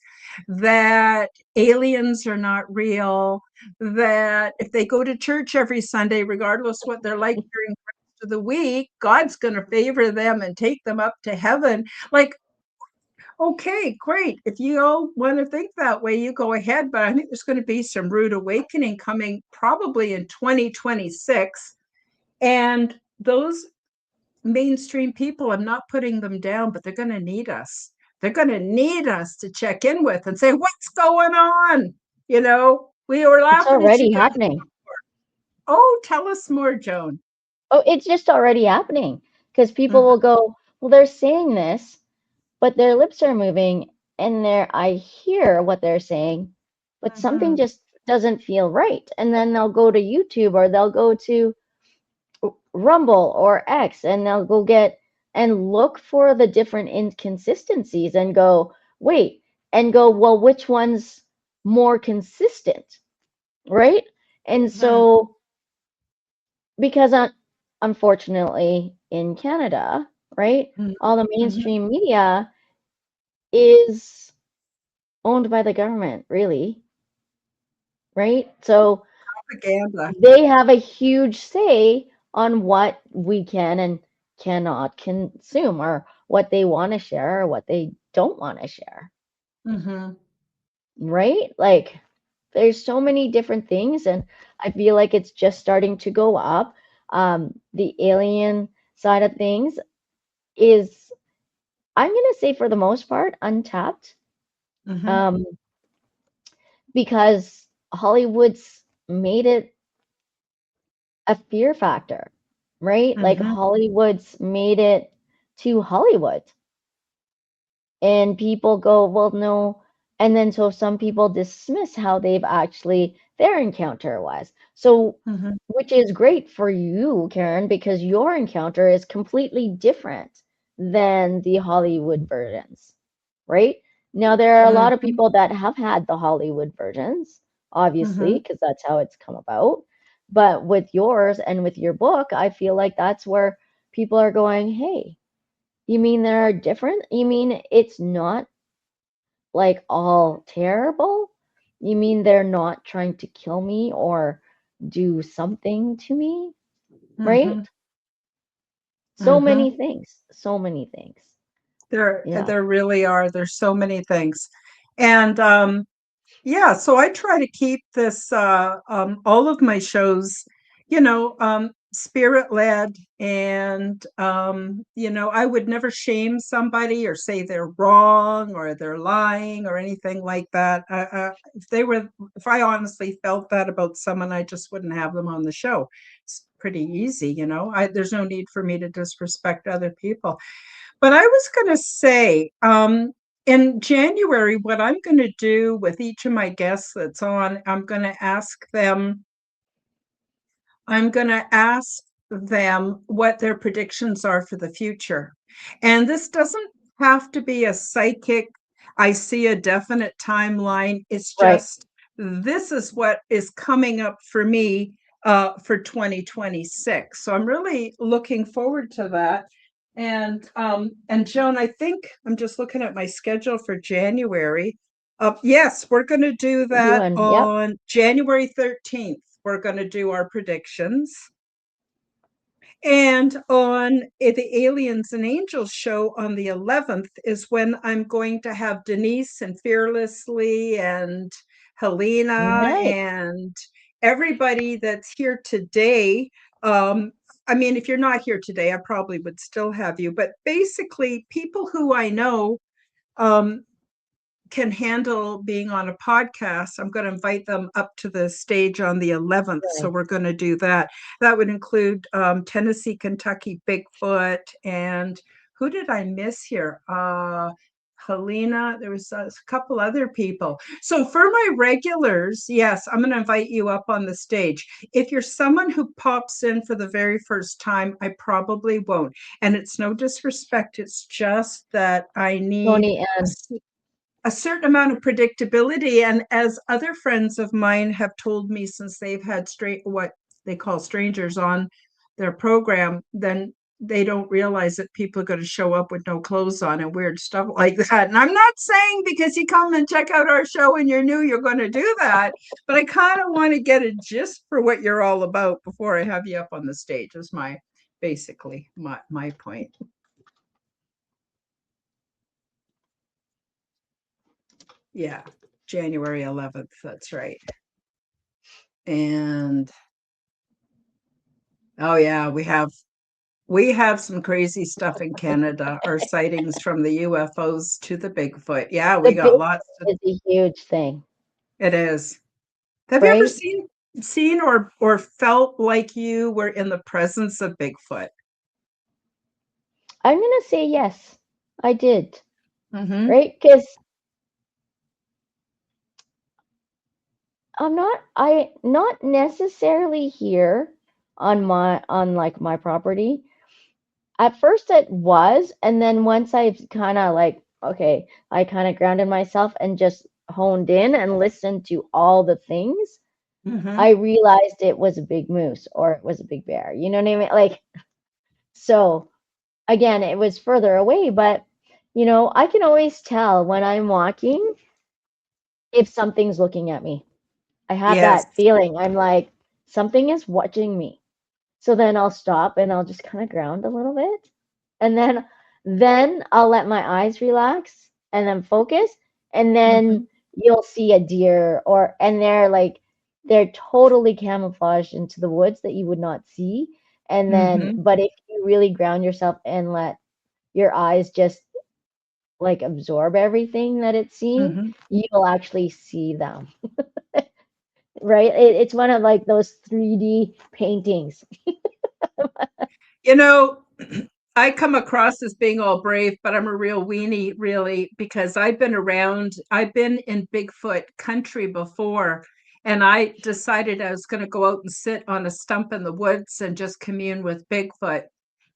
that aliens are not real, that if they go to church every Sunday, regardless what they're like during the rest of the week, God's going to favor them and take them up to heaven. Like, okay, great. If you all want to think that way, you go ahead. But I think there's going to be some rude awakening coming probably in 2026. And those mainstream people, I'm not putting them down, but they're going to need us. They're going to need us to check in with and say, what's going on? We were It's laughing at you already guys. happening. Oh, tell us more, Joan. Oh, it's just already happening because people Mhm, will go, well, they're saying this, but their lips are moving and I hear what they're saying, but something mhm, just doesn't feel right. And then they'll go to YouTube or they'll go to Rumble or X and they'll go get and look for the different inconsistencies and go, wait, and go, well, which one's more consistent, right? And mhm, so, because unfortunately in Canada, right, mhm, all the mhm. mainstream media is owned by the government, really, right? So Propaganda. they have a huge say on what we can and cannot consume or what they want to share or what they don't want to share, Mhm, right? Like there's so many different things and I feel like it's just starting to go up. The alien side of things is, I'm going to say for the most part, untapped, mhm, um, because Hollywood's made it a fear factor, right? Like mhm, Hollywood's made it to Hollywood. And people go, well, no. And then so some people dismiss how they've actually, their encounter was. So, mhm, which is great for you, Karen, because your encounter is completely different than the Hollywood versions, right? Now, there are a lot of mhm, people that have had the Hollywood versions, obviously, mhm. because that's how it's come about. But with yours and with your book, I feel like that's where people are going, hey, you mean there are different? You mean it's not like all terrible? You mean they're not trying to kill me or do something to me? Right? Mhm, So mhm. many things. So many things. Yeah. There really are. There's so many things. And yeah, so I try to keep this all of my shows, spirit led, and I would never shame somebody or say they're wrong or they're lying or anything like that. If I honestly felt that about someone, I just wouldn't have them on the show. It's pretty easy, there's no need for me to disrespect other people. But I was going to say, in January, what I'm going to do with each of my guests that's on, I'm going to ask them what their predictions are for the future. And this doesn't have to be a psychic, I see a definite timeline. It's Right. just, this is what is coming up for me for 2026. So I'm really looking forward to that. And Joan, I think I'm just looking at my schedule for January. Yes, we're going to do that Doing, yep. on January 13th. We're going to do our predictions. And on the Aliens and Angels show on the 11th is when I'm going to have Denise and Fearlessly and Helena Nice. and everybody that's here today. I mean, if you're not here today, I probably would still have you, but basically, people who I know um, can handle being on a podcast, I'm going to invite them up to the stage on the 11th. So Nice. we're going to do that. That would include Tennessee, Kentucky, Bigfoot, and who did I miss here? Helena, there was a couple other people. So for my regulars, yes, I'm going to invite you up on the stage. If you're someone who pops in for the very first time, I probably won't. And it's no disrespect. It's just that I need Tony and a certain amount of predictability. And as other friends of mine have told me, since they've had what they call strangers on their program, then they don't realize that people are going to show up with no clothes on and weird stuff like that. And I'm not saying because you come and check out our show and you're new, you're going to do that. But I kind of want to get a gist for what you're all about before I have you up on the stage, is basically my point. Yeah, January 11th. That's right. And oh yeah, we have some crazy stuff in Canada. Our sightings from the UFOs to the Bigfoot. Yeah, the we got big lots to, is a huge thing, it is. Have you ever right? seen or felt like you were in the presence of Bigfoot? I'm gonna say yes, I did, Mm-hmm. right? Because I not necessarily here on like my property. At first it was, and then once I've kind of like, okay, I kind of grounded myself and just honed in and listened to all the things, Mm-hmm. I realized it was a big moose or it was a big bear. You know what I mean? Like, so again, it was further away, but I can always tell when I'm walking if something's looking at me. I have Yes. that feeling. I'm like, something is watching me. So then I'll stop and I'll just kind of ground a little bit. And then I'll let my eyes relax and then focus. And Mm-hmm. then you'll see a deer and they're totally camouflaged into the woods that you would not see. And then, Mm-hmm. but if you really ground yourself and let your eyes just like absorb everything that it's seeing, Mm-hmm. you'll actually see them, right? It's one of like those 3D paintings. You know, I come across as being all brave, but I'm a real weenie, really, because I've been in Bigfoot country before, and I decided I was going to go out and sit on a stump in the woods and just commune with Bigfoot.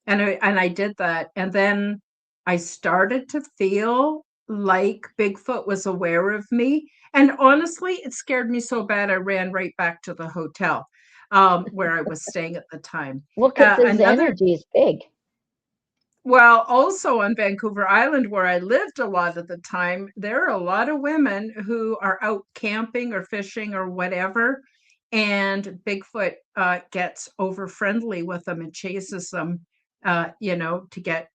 And I did that. And then I started to feel like Bigfoot was aware of me. And honestly, it scared me so bad I ran right back to the hotel where I was staying at the time. Well, because his Another energy is big. Well, also on Vancouver Island, where I lived a lot of the time, there are a lot of women who are out camping or fishing or whatever, and Bigfoot gets over friendly with them and chases them, to get,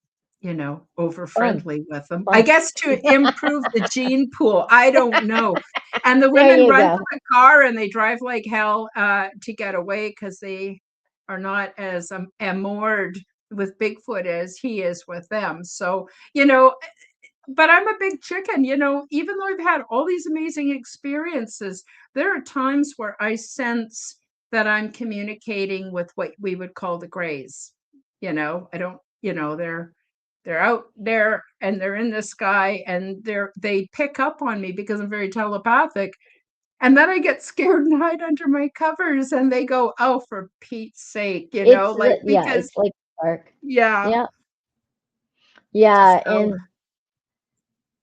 over Fun, friendly with them. I fun. guess to improve the gene pool. I don't know. And the There women you run to go. the car and they drive like hell to get away because they are not as amored with Bigfoot as he is with them. So, but I'm a big chicken, even though I've had all these amazing experiences, there are times where I sense that I'm communicating with what we would call the grays. I don't, they're out there and they're in the sky and they pick up on me because I'm very telepathic. And then I get scared and hide under my covers and they go, oh, for Pete's sake, like Yeah, because it's like dark. yeah. Yeah, yeah, So and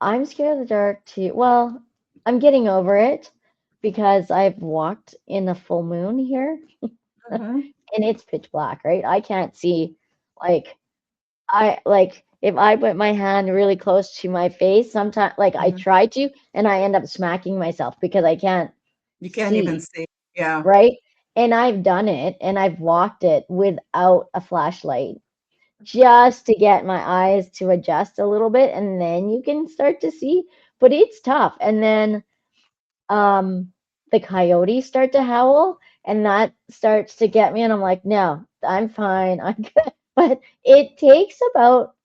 I'm scared of the dark too. Well, I'm getting over it because I've walked in the full moon here and mhm. it's pitch black, right? I can't see like I like if I put my hand really close to my face, sometimes like I Mhm. try to, and I end up smacking myself because I can't You can't even see, see. Yeah. right? And I've done it and I've walked it without a flashlight just to get my eyes to adjust a little bit, and then you can start to see. But it's tough. And then um the coyotes start to howl, and that starts to get me, and I'm like, no, I'm fine, I'm good. But it takes about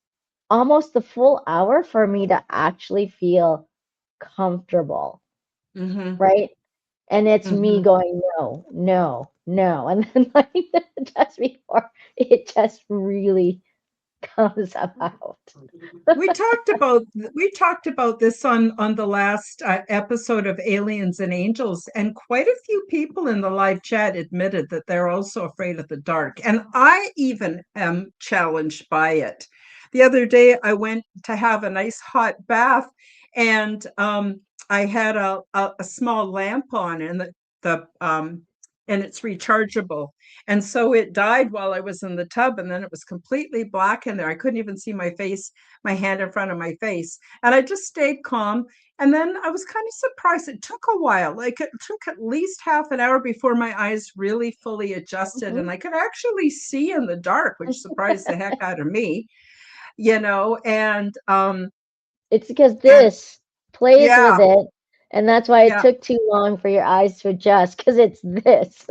almost the full hour for me to actually feel comfortable, Mm-hmm. right? And it's me Mm-hmm. going, no, no, no. And then like just before it just really comes about. We talked about this on the last episode of Aliens and Angels, and quite a few people in the live chat admitted that they're also afraid of the dark, and I even am challenged by it. The other day, I went to have a nice hot bath, and I had a small lamp on, and the and it's rechargeable. And so it died while I was in the tub, and then it was completely black in there. I couldn't even see my face, my hand in front of my face. And I just stayed calm. And then I was kind of surprised. It took a while. Like it took at least half an hour before my eyes really fully adjusted. Mhm. And I could actually see in the dark, which surprised the heck out of me, you know. It's because And this plays with yeah, it, and that's why it yeah. took too long for your eyes to adjust, because it's this.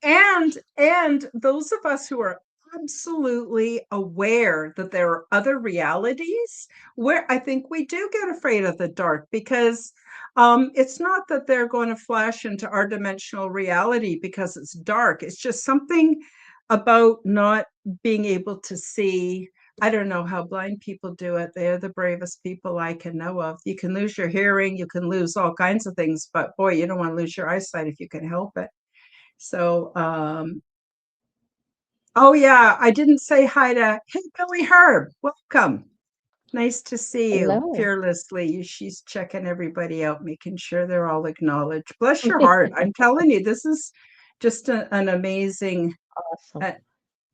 And those of us who are absolutely aware that there are other realities, where I think we do get afraid of the dark, because it's not that they're going to flash into our dimensional reality because it's dark. It's just something about not being able to see. I don't know how blind people do it. They're the bravest people I can know of. You can lose your hearing, you can lose all kinds of things, but boy, you don't want to lose your eyesight if you can help it. So, oh yeah, I didn't say hi to, hey, Billy Herb, welcome. Nice to see you Hello. fearlessly. She's checking everybody out, making sure they're all acknowledged. Bless your heart. I'm telling you, this is just an amazing. Awesome. Uh,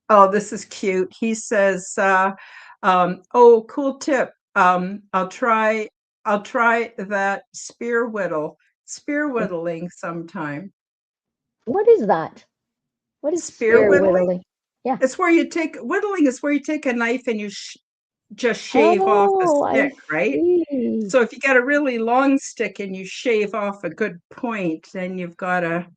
oh, this is cute. He says, "Oh, cool tip. I'll try that spear whittling sometime. What is that? What is Spear spear whittling? whittling? Yeah. It's where you take whittling is where you take a knife and you just shave off a Oh, I stick, right? see. So if you got a really long stick and you shave off a good point, then you've got a,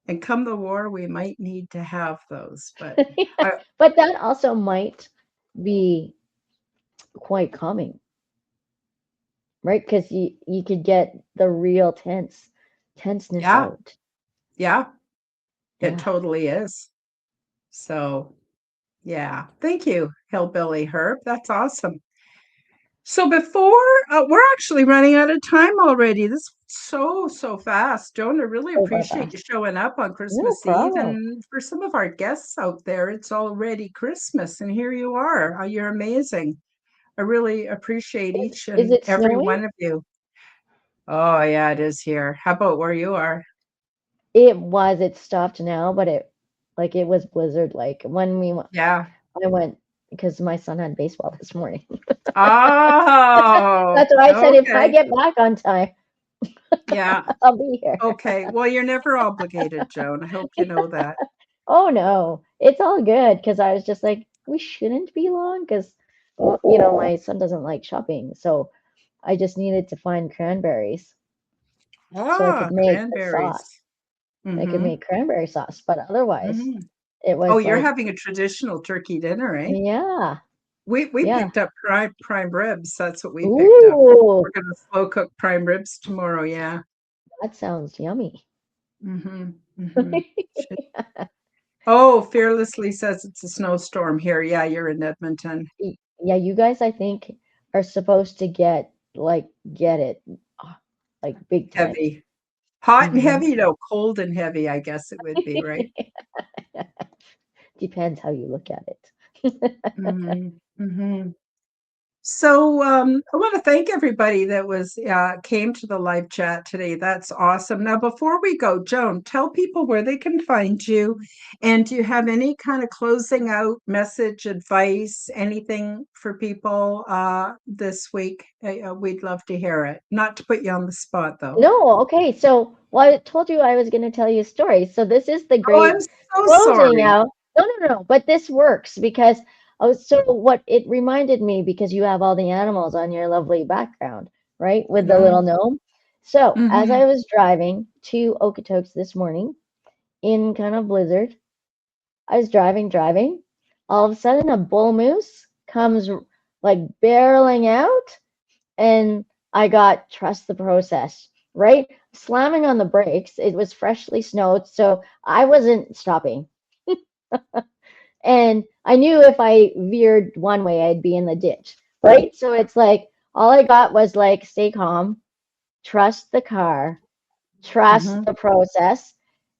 and come the war, we might need to have those. But Yeah. I, But that also might be quite calming, right? Because you could get the real tenseness yeah, out. yeah, it Yeah. totally is. So yeah, thank you, Hillbilly Herb. That's awesome. So before we're actually running out of time already. This was so fast. Joan, I really Super appreciate you fast. showing up on No Christmas Eve. problem. And for some of our guests out there, it's already Christmas, and here you are. You're amazing. I really appreciate each Is and it every snowing? one of you. Oh yeah, it is here. How about where you are? It was. It stopped now, but it was blizzard like when Yeah. I went because my son had baseball this morning. Oh, That's why I said if I okay. get back on time, Yeah. I'll be here. Okay. Well, you're never obligated, Joan. I hope you know that. Oh no, it's all good because I was just like, we shouldn't be long because, my son doesn't like shopping, so I just needed to find cranberries so I could Ah, make the sauce. cranberries. I could Mm-hmm. make cranberry sauce, but otherwise, Mm-hmm. it Oh, was you're like, having a traditional turkey dinner, eh? yeah, We yeah. picked up prime ribs. That's what we picked up. Ooh, We're gonna slow cook prime ribs tomorrow. Yeah. that sounds yummy. Mm-hmm. Mm-hmm. Oh, fearlessly says it's a snowstorm here. Yeah, you're in Edmonton. Yeah, you guys, I think, are supposed to get it, uh, like big time. Heavy. Hot and Hmm. heavy, no, cold and heavy, I guess it would be, right? Depends how you look at it. Mm-hmm. Mm-hmm. So I want to thank everybody that was came to the live chat today. That's awesome. Now, before we go, Joan, tell people where they can find you, and do you have any kind of closing out message, advice, anything for people this week? We'd love to hear it. Not to put you on the spot, though. No, okay. So, well, I told you I was going to tell you a story. So this is the Oh, I'm great so closing sorry. out. No, no, no. But this works because so what it reminded me because you have all the animals on your lovely background, right? With the little gnome. So as Mm-hmm. I was driving to Okotoks this morning in kind of blizzard, I was driving. All of a sudden, a bull moose comes like barreling out and I got trust the process, right? Slamming on the brakes. It was freshly snowed, so I wasn't stopping. And I knew if I veered one way, I'd be in the ditch, right? So it's like all I got was like stay calm, trust the car, trust Mm-hmm. the process.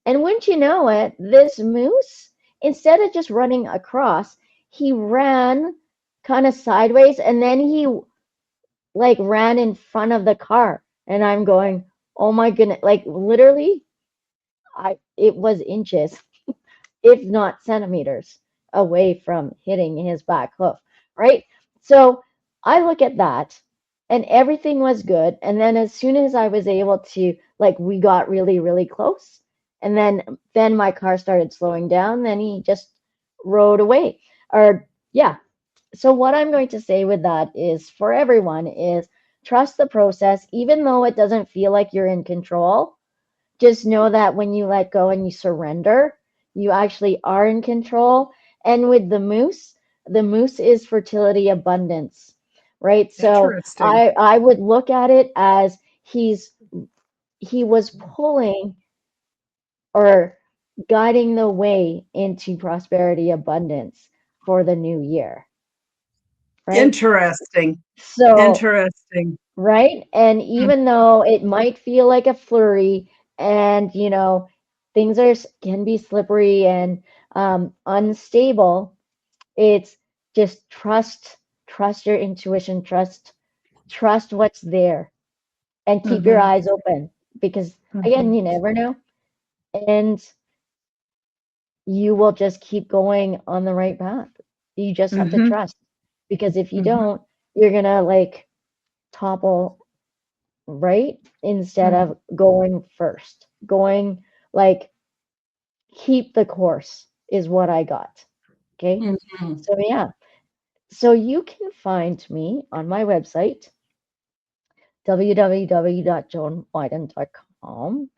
And wouldn't you know it, this moose, instead of just running across, he ran kind of sideways and then he like ran in front of the car and I'm going, oh my goodness, like literally I it was inches, if not centimeters away from hitting his back hoof, right? So I look at that and everything was good. And then as soon as I was able to, like we got really, really close, and then my car started slowing down, then he just rode away. Or yeah, so what I'm going to say with that is for everyone is trust the process, even though it doesn't feel like you're in control. Just know that when you let go and you surrender, you actually are in control. And with the moose is fertility abundance, right? So Interesting. I would look at it as he was pulling or guiding the way into prosperity abundance for the new year, right? Interesting. So, Interesting. right? And even though it might feel like a flurry and, things can be slippery and unstable, it's just trust your intuition, trust what's there and keep your Mm-hmm. eyes open because again, Mm-hmm. you never know. And you will just keep going on the right path. You just have to Mm-hmm. trust because if you Mm-hmm. don't, you're gonna like topple right? Instead of going first. Going like keep the course is what I got. Okay. Mm-hmm. So yeah. So you can find me on my website, www.joanwiden.com.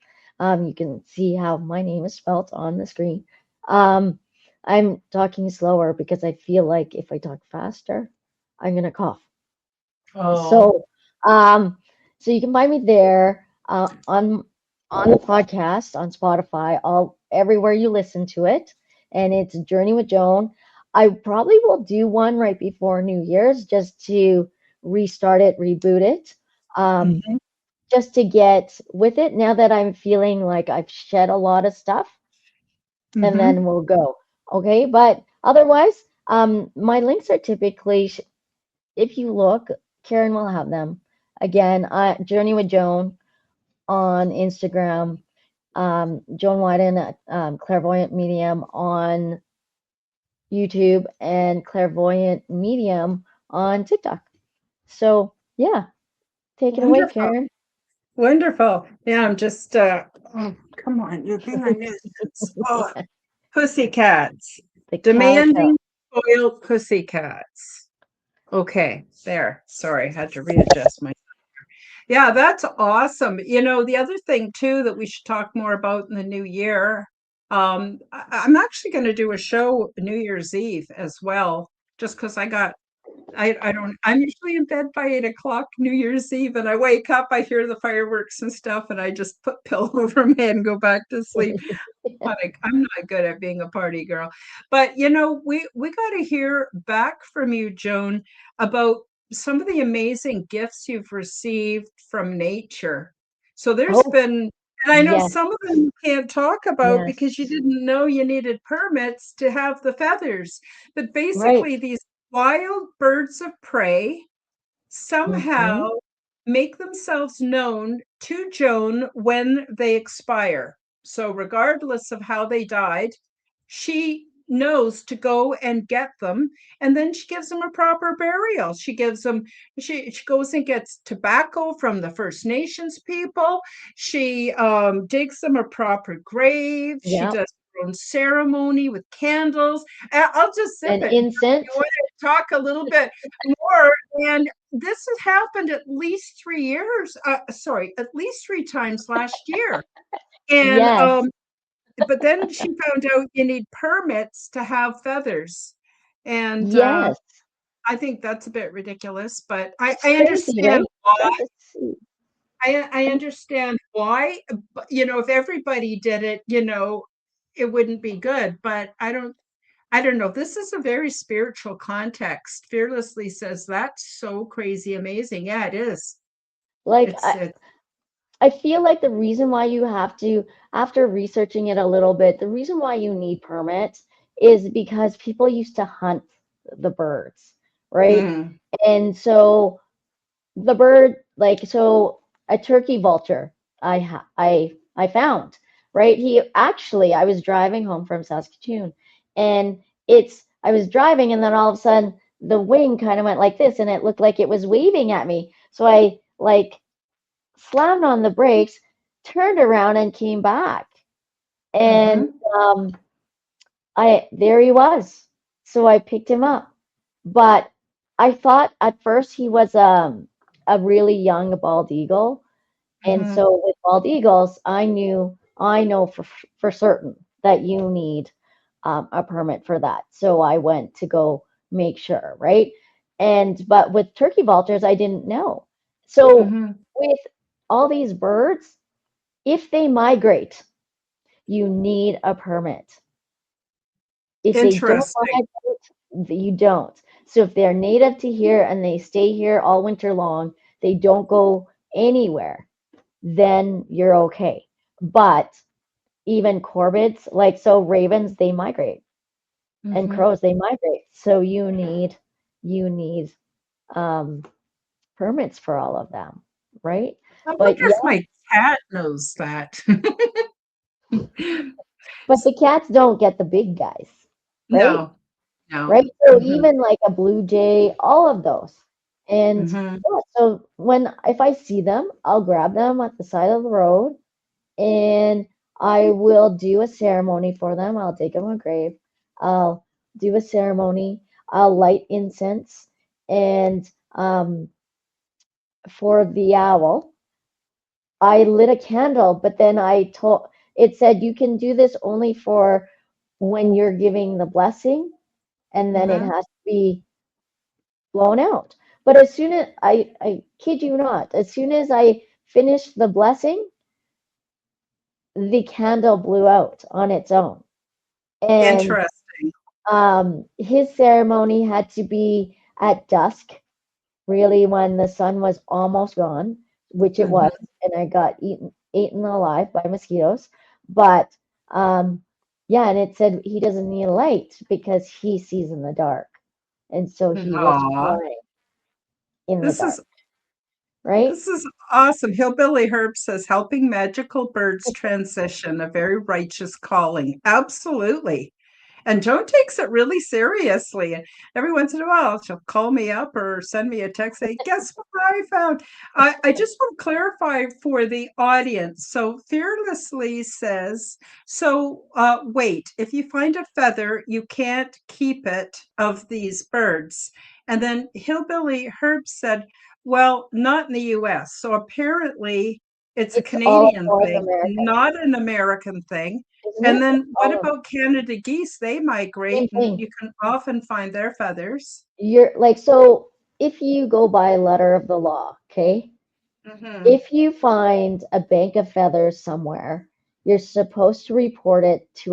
You can see how my name is spelled on the screen. Um, I'm talking slower because I feel like if I talk faster, I'm gonna cough. Oh, So, um, so you can find me there on the podcast on Spotify, all everywhere you listen to it, and it's Journey with Joan. I probably will do one right before New Year's just to restart it, reboot it, um, mhm, just to get with it now that I'm feeling like I've shed a lot of stuff, and then mhm. we'll go. Okay, but otherwise, my links are typically if you look, Karen will have them. Again, Journey with Joan on Instagram, Joan Widen at Clairvoyant Medium on YouTube, and Clairvoyant Medium on TikTok. So, yeah, take it away, Wonderful. Karen. Wonderful. Yeah, I'm just oh, come on, you're being a nuisance. Oh, pussycats. The cow show. Demanding spoiled pussycats. Okay, there. Sorry, had to readjust my. Yeah, that's awesome. The other thing too that we should talk more about in the new year. I'm actually going to do a show New Year's Eve as well, just because I don't I'm usually in bed by 8 o'clock New Year's Eve, and I wake up, I hear the fireworks and stuff, and I just put pillow over my head and go back to sleep. Like I'm not good at being a party girl. But we got to hear back from you, Joan, about some of the amazing gifts you've received from nature. So there's Oh, been, and I know yes, some of them you can't talk about because you yes. didn't know you needed permits to have the feathers. But Right. basically, these wild birds of prey. somehow Mm-hmm. make themselves known to Joan when they expire. So, regardless of how they died, she knows to go and get them, and then she gives them a proper burial. She gives them, she goes and gets tobacco from the First Nations people. She digs them a proper grave. She Yep. does her own ceremony with candles. I'll just zip And it. You incense. want to talk a little bit more? And this has happened at least 3 years. Sorry, at least 3 times last year. And Yes. but then she found out you need permits to have feathers, and Yes. I think that's a bit ridiculous. But It's I crazy, right? understand why. It's, I understand why. But, if everybody did it, it wouldn't be good. But I don't know. This is a very spiritual context. Fearlessly says that's so crazy amazing. Yeah, it is. like It's I, it. I feel like the reason why you have to, after researching it a little bit, the reason why you need permits is because people used to hunt the birds, right? Mm, And so the bird, like, so a turkey vulture, I found, right? He actually, I was driving home from Saskatoon, and I was driving, and then all of a sudden the wing kind of went like this, and it looked like it was waving at me. So I like slammed on the brakes, turned around, and came back. And mm-hmm, um, I there he was. So I picked him up. But I thought at first he was a really young bald eagle. And mm-hmm, so with bald eagles, I know for certain that you need a permit for that. So I went to go make sure, right? But with turkey vultures, I didn't know. So mm-hmm. with all these birds, if they migrate, you need a permit. If they don't Interesting. migrate, you don't. So if they're native to here and they stay here all winter long, they don't go anywhere, then you're okay. But even corvids, like so ravens, they migrate, and Mm-hmm. crows, they migrate. So you need um, permits for all of them, right? I But wonder yeah, if my cat knows that. but the cats don't get the big guys, right? No, no. Right? So Hmm. even like a blue jay, all of those. And Hmm. yeah, so if I see them, I'll grab them at the side of the road and I will do a ceremony for them. I'll dig them a grave. I'll do a ceremony. I'll light incense. And for the owl, I lit a candle, but then it said you can do this only for when you're giving the blessing, and then it Hmm. has to be blown out. But as soon as I kid you not, as soon as I finished the blessing, the candle blew out on its own. And Interesting. his ceremony had to be at dusk, really when the sun was almost gone, which it was, Hmm. and I got eaten alive by mosquitoes. But um, yeah, and it said he doesn't need a light because he sees in the dark, and so he was Aw, flying in the this dark, is right? this is awesome. Hillbilly Herb says helping magical birds transition, a very righteous calling. Absolutely. And Joan takes it really seriously. And every once in a while, she'll call me up or send me a text, say, guess what I found? I just want to clarify for the audience. So, Fearlessly says, so wait, if you find a feather, you can't keep it of these birds. And then Hillbilly Herb said, well, not in the US. So, apparently, it's a It's all Canadian North thing, American, not an American thing. isn't And it? It's then what all about Canada geese? They same migrate and thing. you can often find their feathers. You're like, so if you go by letter of the law, okay, Hmm. if you find a bank of feathers somewhere, you're supposed to report it to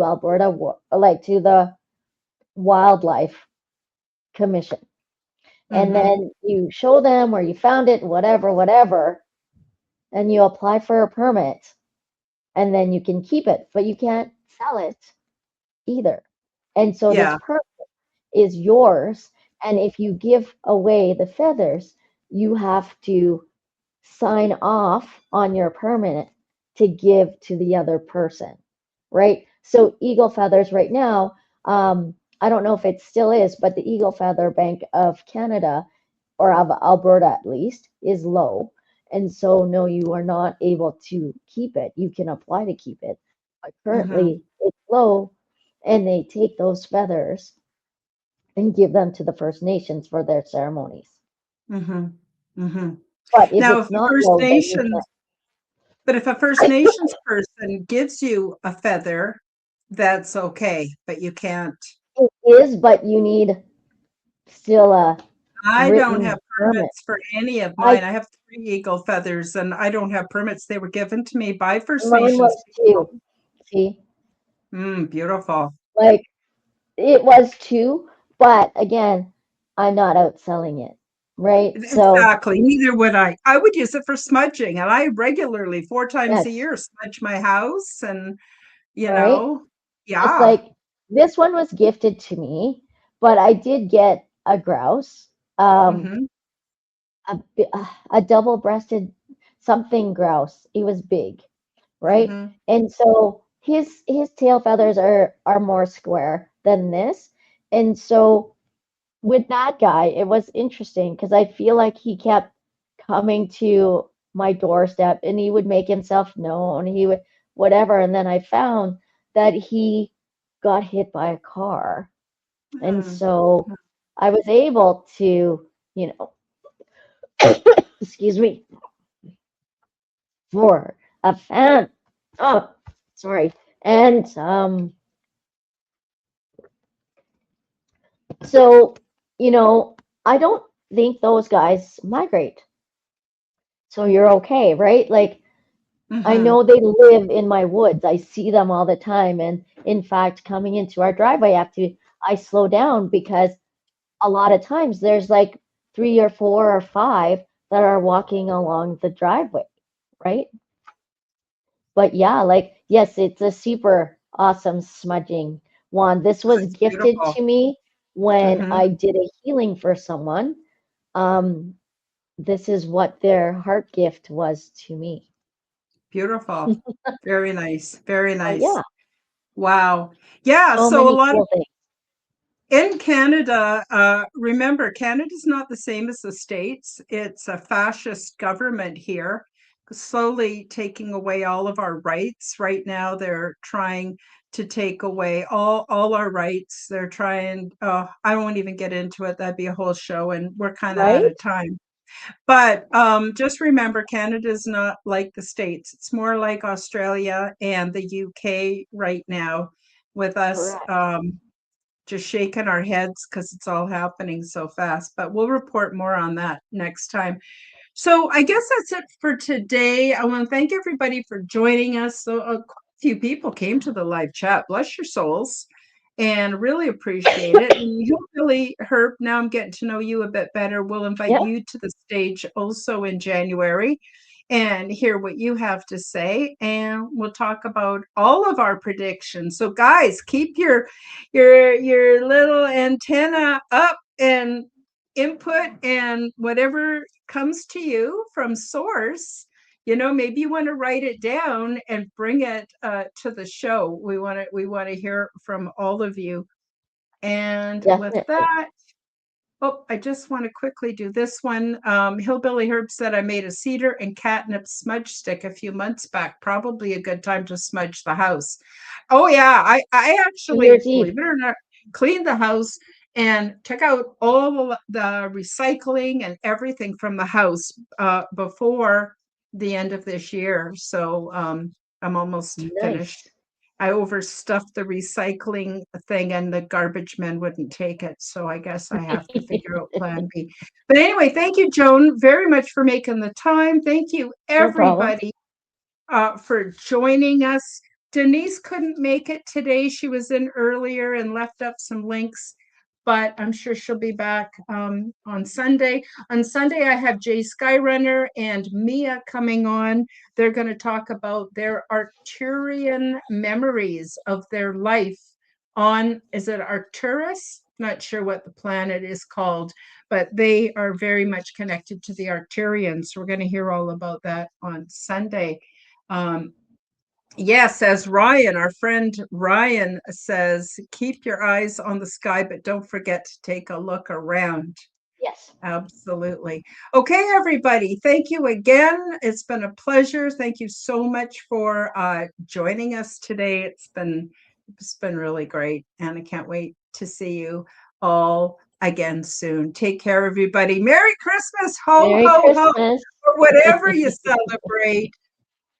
like to the Wildlife Commission. And Hmm. then you show them where you found it, whatever, whatever, and you apply for a permit, and then you can keep it, but you can't sell it either. And so this Yeah. permit is yours. And if you give away the feathers, you have to sign off on your permit to give to the other person, right? So Eagle Feathers right now, I don't know if it still is, but the Eagle Feather Bank of Canada, or of Alberta at least, is low. And so, no, you are not able to keep it. You can apply to keep it, but Mm-hmm. currently it's low, and they take those feathers and give them to the First Nations for their ceremonies. Mm-hmm. Mm-hmm. But if Now, if it's a not First low, then you Nations, but if a First Nations person gives you a feather, that's okay, but you can't. can't. It is, but you need still a I don't have written permit. permits for any of I mine. I have 3 eagle feathers and I don't have permits. They were given to me by First Mine Nations was people. two. See, Beautiful. like it was two, but again, I'm not outselling it, right? So Exactly. Neither would I. I would use it for smudging, and I regularly, 4 times a yes, year, smudge my house and, you right. know, It's yeah. like this one was gifted to me, but I did get a grouse, um, Mhm. a double-breasted something grouse. He was big, right? Mhm. And so his tail feathers are more square than this. And so with that guy, it was interesting because I feel like he kept coming to my doorstep and he would make himself known. He would whatever. And then I found that he got hit by a car. And Mm. so I was able to, you know, excuse me, for a fan. Oh, sorry. And so, you know, I don't think those guys migrate. So you're okay, right? Like I Mhm. know they live in my woods. I see them all the time. And in fact, coming into our driveway, I slow down because a lot of times there's like three or four or five that are walking along the driveway, right? But yeah, like, yes, it's a super awesome smudging wand. This was It's gifted beautiful. to me when Mhm. I did a healing for someone. Um, this is what their heart gift was to me. Beautiful. Very nice. Very So nice. yeah, Wow. Yeah, so so a many lot of cool things, in Canada, remember, Canada's not the same as the States. It's a fascist government here, slowly taking away all of our rights. Right now, they're trying to take away all our rights. They're trying, I won't even get into it. That'd be a whole show, and we're kind of out right? of time. But just remember, Canada is not like the States. It's more like Australia and the UK right now, with us Correct. just shaking our heads because it's all happening so fast. But we'll report more on that next time. So I guess that's it for today. I want to thank everybody for joining us. So quite a few people came to the live chat. Bless your souls. And really appreciate it. And you really, Herb, now I'm getting to know you a bit better. We'll invite Yeah, you to the stage also in January and hear what you have to say. And we'll talk about all of our predictions. So guys, keep your little antenna up and input and whatever comes to you from source, maybe you want to write it down and bring it to the show. We want to hear from all of you. And with definitely. that, oh, I just want to quickly do this one. Hillbilly Herb said I made a cedar and catnip smudge stick a few months back. Probably a good time to smudge the house. Oh yeah, I New actually, Year's Eve. believe it or not, cleaned the house and took out all the recycling and everything from the house before the end of this year. So I'm almost finished. Nice. I overstuffed the recycling thing and the garbage men wouldn't take it. So I guess I have to figure out plan B. But anyway, thank you, Joan, very much for making the time. Thank you, No problem. everybody, for joining us. Denise couldn't make it today. She was in earlier and left up some links, but I'm sure she'll be back on Sunday. On Sunday, I have Jay Skyrunner and Mia coming on. They're going to talk about their Arcturian memories of their life on, is it Arcturus? not sure what the planet is called, but they are very much connected to the Arcturians. We're going to hear all about that on Sunday. Yes, as Ryan, our friend Ryan says, keep your eyes on the sky, but don't forget to take a look around. Yes. Absolutely. Okay, everybody. Thank you again. It's been a pleasure. Thank you so much for joining us today. It's been really great, and I can't wait to see you all again soon. Take care, everybody. Merry Christmas. Ho, Merry ho, ho. Christmas. Or whatever you celebrate.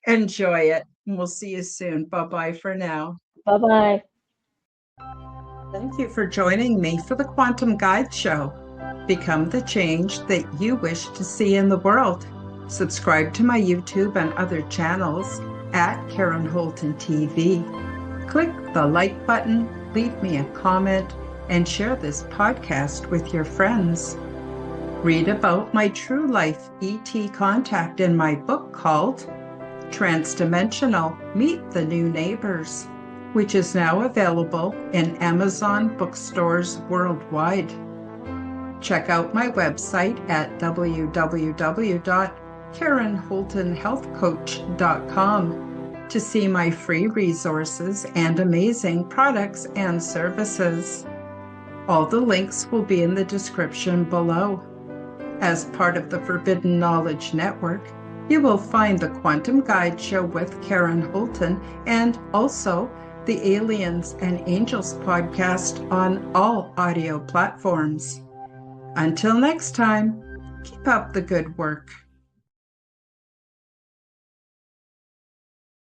Enjoy it. And we'll see you soon. Bye-bye for now. Bye-bye. Thank you for joining me for the Quantum Guide Show. Become the change that you wish to see in the world. Subscribe to my YouTube and other channels at Karen Holton TV. Click the like button, leave me a comment, and share this podcast with your friends. Read about my true life ET contact in my book called Transdimensional: Meet the New Neighbors, which is now available in Amazon bookstores worldwide. Check out my website at www.karenholtonhealthcoach.com to see my free resources and amazing products and services. All the links will be in the description below. As part of the Forbidden Knowledge Network, you will find the Quantum Guide Show with Karen Holton and also the Aliens and Angels podcast on all audio platforms. Until next time, keep up the good work.